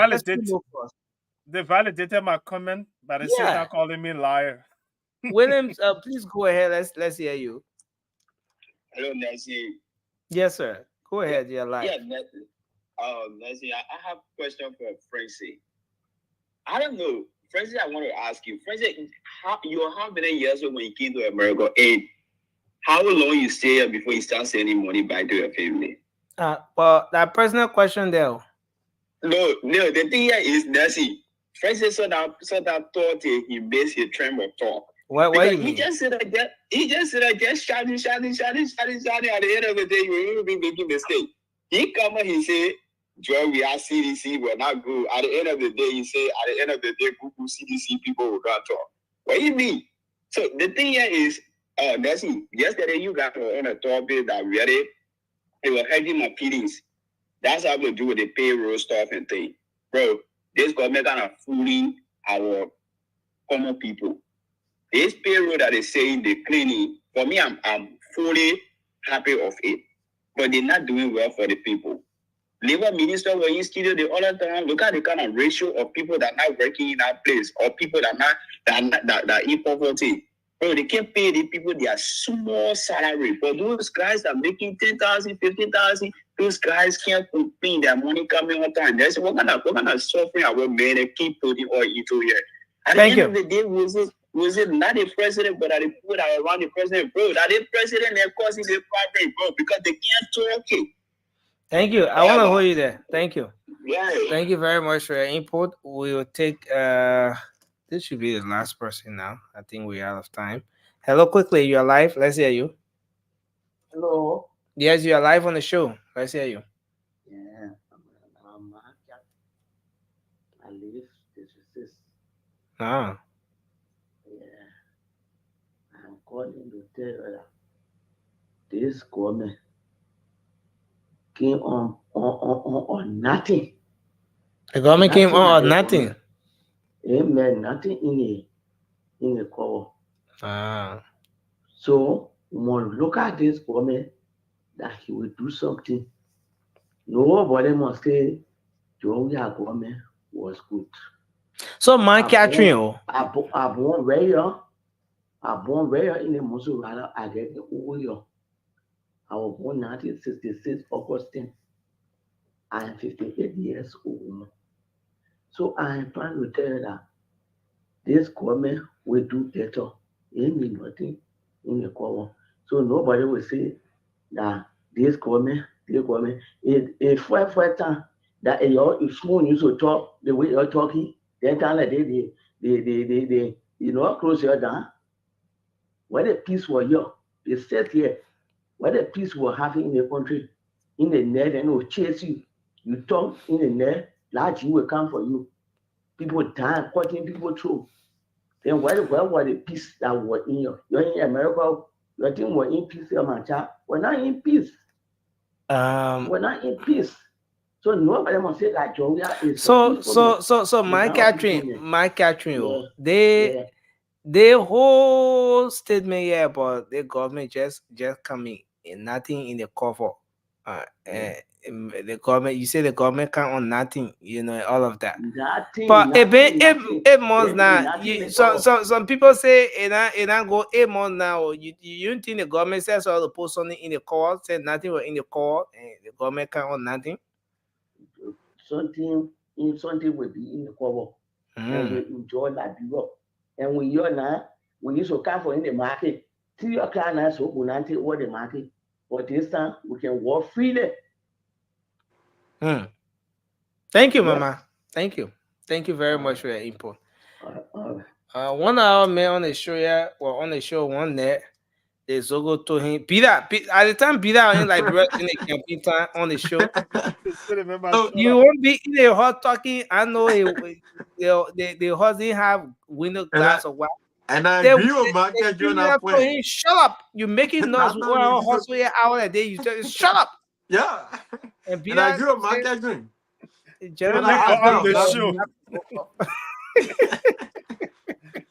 they validated my comment, but they still
Yeah.
not calling me liar.
Williams, please go ahead. Let's hear you.
Hello, Nancy.
Yes, sir. Go ahead. You're live.
Yeah, Nancy, I have a question for Francie. I don't know. Francie, I want to ask you. Francie, how many years old when you came to America? And how long you stay here before you start sending money back to your family?
Well, that personal question there.
No, the thing here is, Nancy, Francie saw that thought he makes his trend of talk.
What do you mean?
He just said that shouting. At the end of the day, you will be making mistake. He come and he say, Joy, we are CDC, we're not good. At the end of the day, he say, at the end of the day, Google CDC people will not talk. What do you mean? So the thing here is, Nancy, yesterday you got on a topic that really, it was hurting my feelings. That's how we do with the payroll stuff and thing. Bro, this government kind of fooling our common people. This payroll that they saying they're cleaning, for me, I'm fully happy of it. But they're not doing well for the people. Labor minister were in studio the other time. Look at the kind of ratio of people that are not working in that place, or people that are in poverty. Bro, they can't pay the people their small salary. For those guys that are making 10,000, 15,000, those guys can't complain their money coming on time. That's what kind of suffering our men they keep putting all into here. At the end of the day, was it not the president, but the people that are around the president, bro? That the president they're causing the problem, bro, because they can't talk it.
Thank you. I want to hold you there. Thank you.
Yeah.
Thank you very much for your input. We will take this should be the last person now. I think we're out of time. Hello, quickly, you're live. Let's hear you.
Hello.
Yes, you are live on the show. Let's hear you.
Yeah. I live this.
Ah.
Yeah. I'm calling to tell you that this government came on nothing.
The government came on nothing.
Amen. Nothing in the cover.
Ah.
So when we look at this government that he will do something, nobody must say Georgia government was good.
So my Catherine,
I born where in the Mosul I get the Uyo. I was born 1966 August 10. I am 58 years old. So I am trying to tell you that this government will do better. It means nothing in the cover. So nobody will say that this government, it's first time that if someone used to talk the way you're talking, then time like they close your down. When the peace was here, they said here, when the peace was having in the country, in the net, and will chase you. You talk in the net, large you will come for you. People die, cutting people through. Then where was the peace that was in you? You're in America, your team were in peace, my child. We're not in peace. We're not in peace. So nobody must say that Georgia is
so my Catherine, they whole statement here about the government just coming and nothing in the cover. The government, you say the government can't on nothing, all of that.
Nothing,
but
nothing,
eight months now. Some people say it not go 8 months now. You don't think the government says all the post something in the call, said nothing was in the call, and the government can't on nothing.
Something will be in the cover. And we enjoy that Europe. And we now we used to come for in the market. 3 o'clock now, so we not over the market. But this time we can walk freely.
Thank you, Mama. Thank you. Thank you very much for your input. 1 hour man on the show, on the show one day. The Zogo told him, Peter, at the time, Peter in Liberia in the campaign time on the show. You won't be in a hot talking. I know the horse didn't have window glass or what.
And I agree with Market John that point.
Shut up! You're making noise. We're on hustle here hour a day. You just shut up.
Yeah.
And
Peter, I agree with Market John.
Gentlemen,
on the show.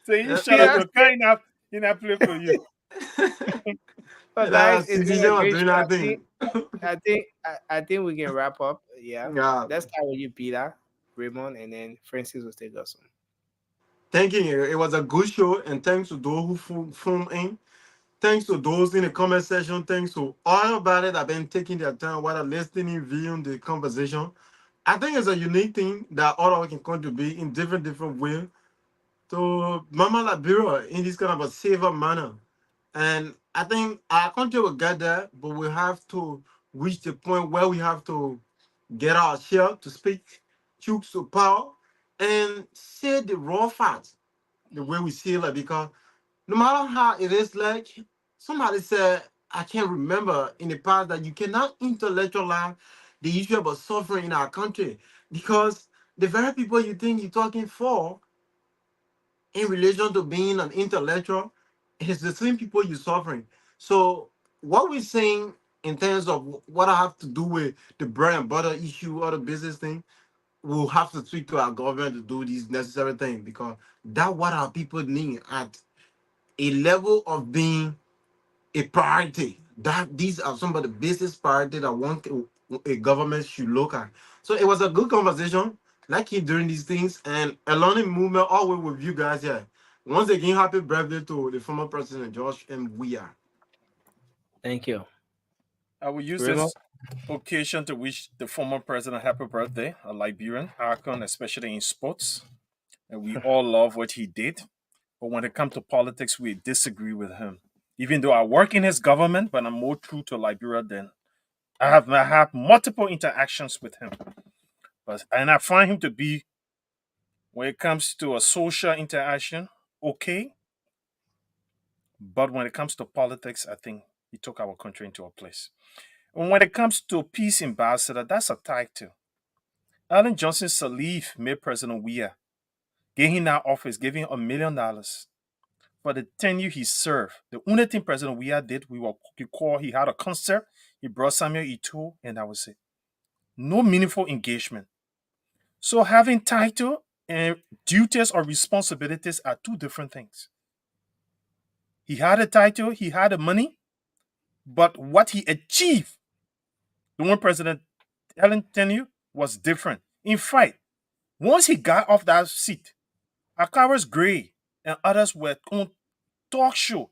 So you shut up. You're kind enough in that play for you.
But guys, it's been a great show. I think we can wrap up. Yeah. Let's start with you, Peter, Raymond, and then Francis will take us on.
Thank you. It was a good show, and thanks to those who phone in. Thanks to those in the comment section. Thanks to all about it that have been taking their time while listening, viewing the conversation. I think it's a unique thing that all of us can contribute in different ways to Mama Liberia in this kind of a safer manner. And I think our country will get there, but we have to reach the point where we have to get our share to speak truth to power and say the raw facts the way we see it. Because no matter how it is, like somebody said, I can't remember in the past, that you cannot intellectualize the issue about suffering in our country, because the very people you think you're talking for in relation to being an intellectual is the same people you're suffering. So what we're saying in terms of what I have to do with the bread and butter issue or the business thing, we'll have to speak to our government to do these necessary things, because that's what our people need at a level of being a priority. That these are some of the business priorities that a government should look at. So it was a good conversation. Like keep doing these things and a learning movement always with you guys here. Once again, happy birthday to the former president George M. Weah.
Thank you.
I will use this occasion to wish the former president happy birthday, a Liberian icon, especially in sports. And we all love what he did. But when it comes to politics, we disagree with him. Even though I work in his government, but I'm more true to Liberia than I have multiple interactions with him. And I find him to be, when it comes to a social interaction, okay. But when it comes to politics, I think he took our country into a place. And when it comes to peace ambassador, that's a title. Ellen Johnson Sirleaf made President Weah, gave him that office, gave him $1 million. For the tenure he served, the only thing President Weah did, he had a concert, he brought Samuel Eto'o, and that was it. No meaningful engagement. So having title and duties or responsibilities are two different things. He had a title, he had the money, but what he achieved, the one President Ellen tenure, was different. In fact, once he got off that seat, Akaris Gray and others were on talk show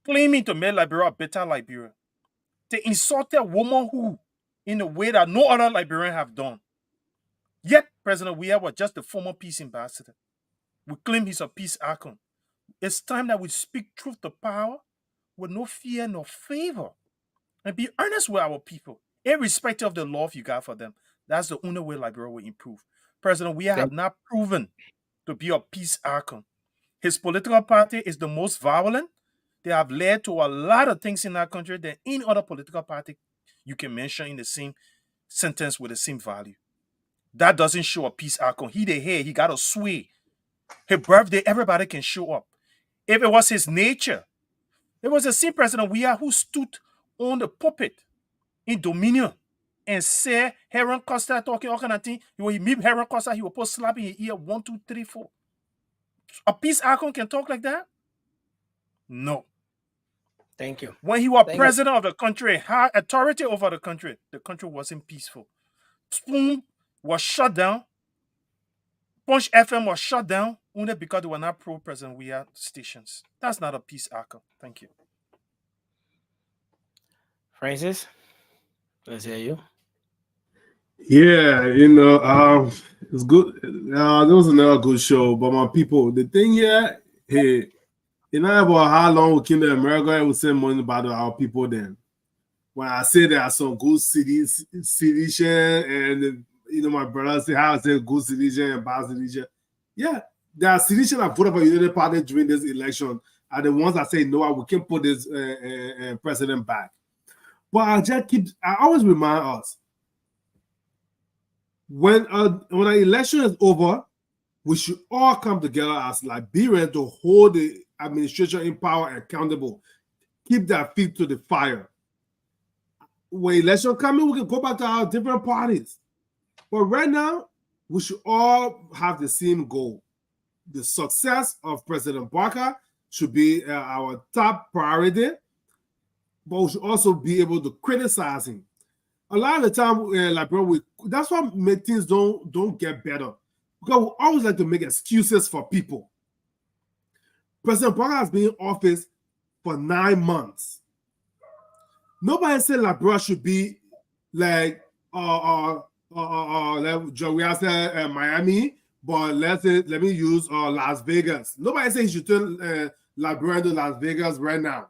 claiming to make Liberia a better Liberia. They insulted womanhood in a way that no other Liberian have done. Yet, President Weah was just the former peace ambassador. We claim he's a peace icon. It's time that we speak truth to power with no fear nor favor and be earnest with our people, irrespective of the love you got for them. That's the only way Liberia will improve. President Weah have not proven to be a peace icon. His political party is the most violent. They have led to a lot of things in our country than any other political party you can mention in the same sentence with the same value. That doesn't show a peace icon. He got a sway. His birthday, everybody can show up. If it was his nature, it was the same President Weah who stood on the pulpit in Dominion and said, Heron Costa talking all kind of thing. When he meet Heron Costa, he will put slap in his ear 1, 2, 3, 4. A peace icon can talk like that? No.
Thank you.
When he was president of the country, had authority over the country wasn't peaceful. Spoon was shut down. Punch FM was shut down only because they were not pro-President Weah stations. That's not a peace icon. Thank you.
Francis, let's hear you.
Yeah, it's good. There was another good show, but my people, the thing here, hey, you know about how long we came to America and we send money about our people then. When I say there are some good cities, and my brother say how I say good citizen and bad citizen. Yeah, there are citizens that voted for United Party during this election are the ones that say, no, we can put this president back. But I always remind us, when an election is over, we should all come together as Liberians to hold the administration in power accountable. Keep their feet to the fire. When election coming, we can go back to our different parties. But right now, we should all have the same goal. The success of President Barker should be our top priority, but we should also be able to criticize him. A lot of the time, that's why things don't get better. Because we always like to make excuses for people. President Barker has been in office for 9 months. Nobody said Liberia should be like Miami, but let me use Las Vegas. Nobody said he should turn Liberia to Las Vegas right now.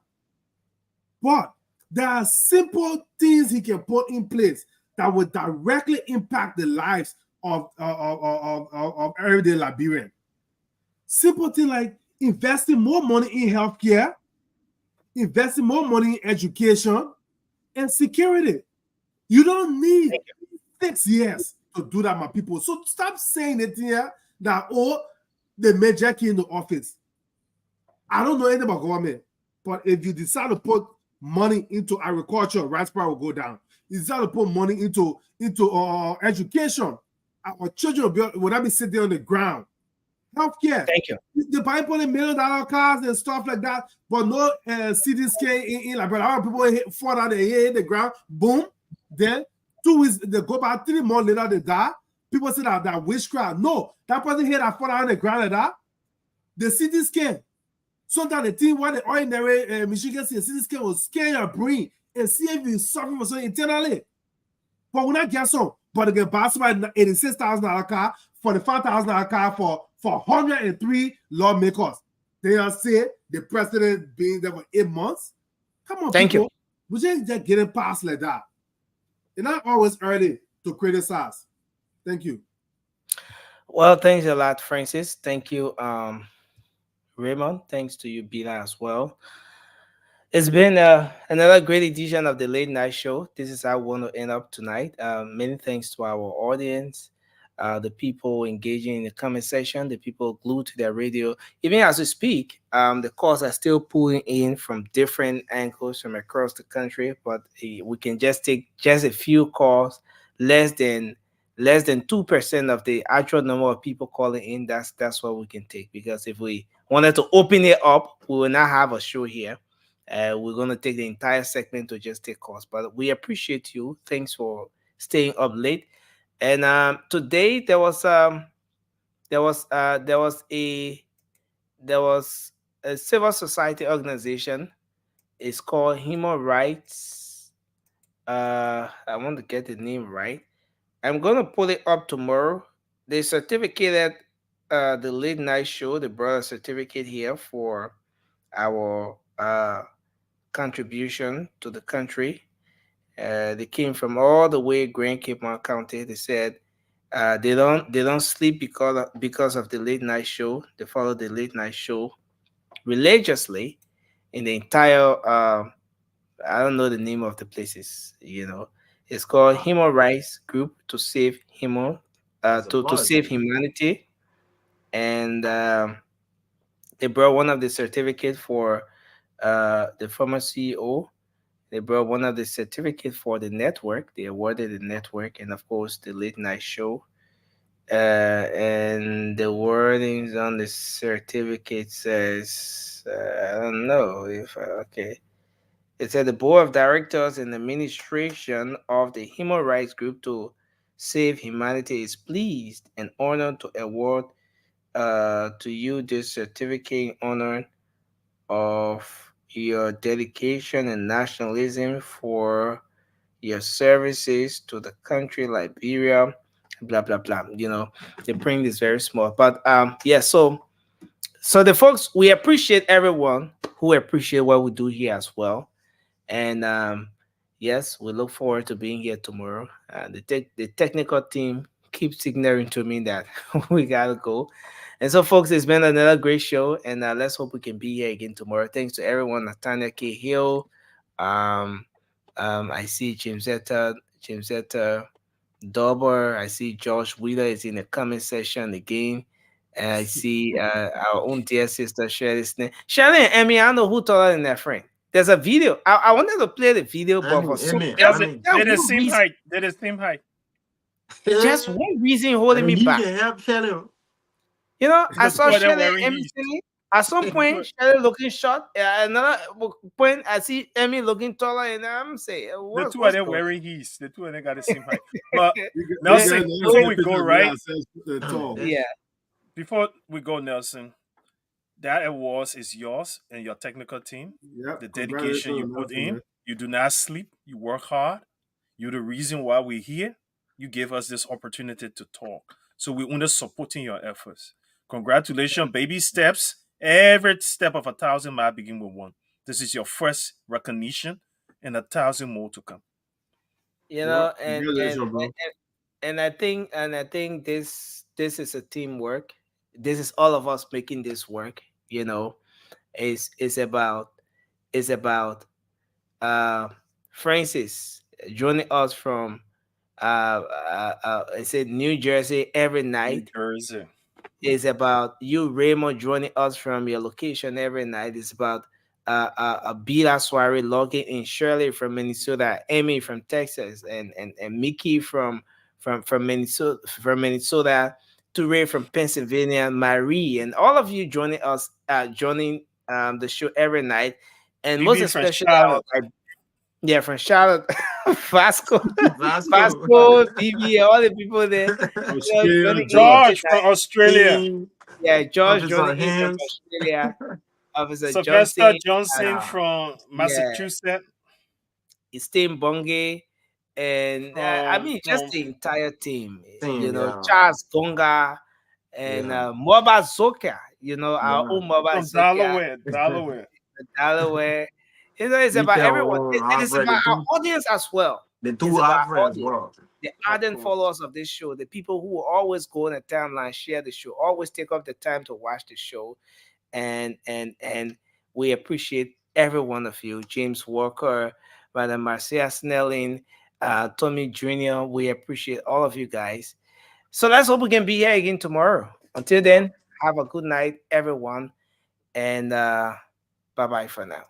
But there are simple things he can put in place that would directly impact the lives of everyday Liberian. Simple thing like investing more money in healthcare, investing more money in education and security. You don't need 6 years to do that, my people. So stop saying it here that, oh, the major key in the office. I don't know anything about government, but if you decide to put money into agriculture, rice price will go down. You decide to put money into education, our children will not be sitting on the ground. Healthcare.
Thank you.
The people $1 million cars and stuff like that, but no CT scan in like, but a lot of people fall down, they hit the ground, boom. Then 2 weeks, they go back 3 months later, they die. People say that witchcraft. No, that person here that fall down on the ground like that, the CT scan. Sometimes the thing why the ordinary Michigan CT scan will scan your brain and see if you're suffering from something internally. But when I get some, but they get buy somebody $86,000 car, $45,000 car for 103 lawmakers. They are say the president being there for 8 months. Come on,
thank
people.
you.
We just getting past like that. It's not always early to criticize. Thank you.
Well, thanks a lot, Francis. Thank you, Raymond. Thanks to you, Bila, as well. It's been another great edition of the Late Night Show. This is how we want to end up tonight. Many thanks to our audience, the people engaging in the comment section, the people glued to their radio. Even as we speak, the calls are still pulling in from different angles from across the country, but we can just take just a few calls, less than 2% of the actual number of people calling in. That's what we can take, because if we wanted to open it up, we will not have a show here. We're going to take the entire segment to just take calls, but we appreciate you. Thanks for staying up late. And today there was a civil society organization. It's called Human Rights. I want to get the name right. I'm going to pull it up tomorrow. They certificated the Late Night Show. They brought a certificate here for our contribution to the country. They came from all the way Grand Cape Mount County. They said they don't sleep because of the Late Night Show. They follow the Late Night Show religiously in the entire I don't know the name of the places, It's called Human Rights Group to Save to Save Humanity. And they brought one of the certificates for the former CEO. They brought one of the certificates for the network. They awarded the network, and of course the Late Night Show. And the wordings on the certificate says, I don't know if okay. It said the board of directors and administration of the Human Rights Group to Save Humanity is pleased and honored to award to you this certificate in honor of your dedication and nationalism for your services to the country, Liberia, blah, blah, blah. The print is very small. But yeah, so the folks, we appreciate everyone who appreciate what we do here as well. And yes, we look forward to being here tomorrow. The technical team keep signaling to me that we gotta go. And so, folks, it's been another great show, and let's hope we can be here again tomorrow. Thanks to everyone, Nathaniel K. Hill. I see Jamesetta Dauber. I see Josh Wheeler is in the comment section again. And I see our own dear sister Shirley Snell. Shirley and Emmy, I don't know who told her in their friend. There's a video. I wanted to play the video, but for some
They're the same height. They're the same height.
Just one reason holding me back. You know, I saw Shirley and Emmy singing. At some point, Shirley looking short. Another point, I see Emmy looking taller, and I'm saying,
the two of them wearing heels. The two of them got the same height. But Nelson, before we go, right?
Yeah.
Before we go, Nelson, that awards is yours and your technical team.
Yep.
The dedication you put in. You do not sleep. You work hard. You're the reason why we're here. You gave us this opportunity to talk. So we're under supporting your efforts. Congratulations, baby steps. Every step of 1,000 miles begin with one. This is your first recognition, and 1,000 more to come.
You know, and I think this is a teamwork. This is all of us making this work. You know, it's about Francis joining us from I said New Jersey every night.
New Jersey.
It's about you, Raymond, joining us from your location every night. It's about Bila Soiree logging in, Shirley from Minnesota, Amy from Texas, and Mickey from Minnesota, Ture from Pennsylvania, Marie, and all of you joining us, joining the show every night, and most especially from Charlotte, Vasco, DB, all the people there.
George from Australia.
Yeah, George joining in from Australia. Officer
Sylvester Johnson from Massachusetts.
Steve Bonge, and I mean just the entire team. You know, Charles Gonga and Moba Zoka. You know, our own Moba Zoka. Delaware. You know, it's about everyone. It's about our audience as well.
The two as well.
The ardent followers of this show, the people who always go on the timeline, share the show, always take up the time to watch the show. And we appreciate every one of you. James Walker, Madam Marcia Snelling, Tommy Jr., we appreciate all of you guys. So let's hope we can be here again tomorrow. Until then, have a good night, everyone. And bye-bye for now.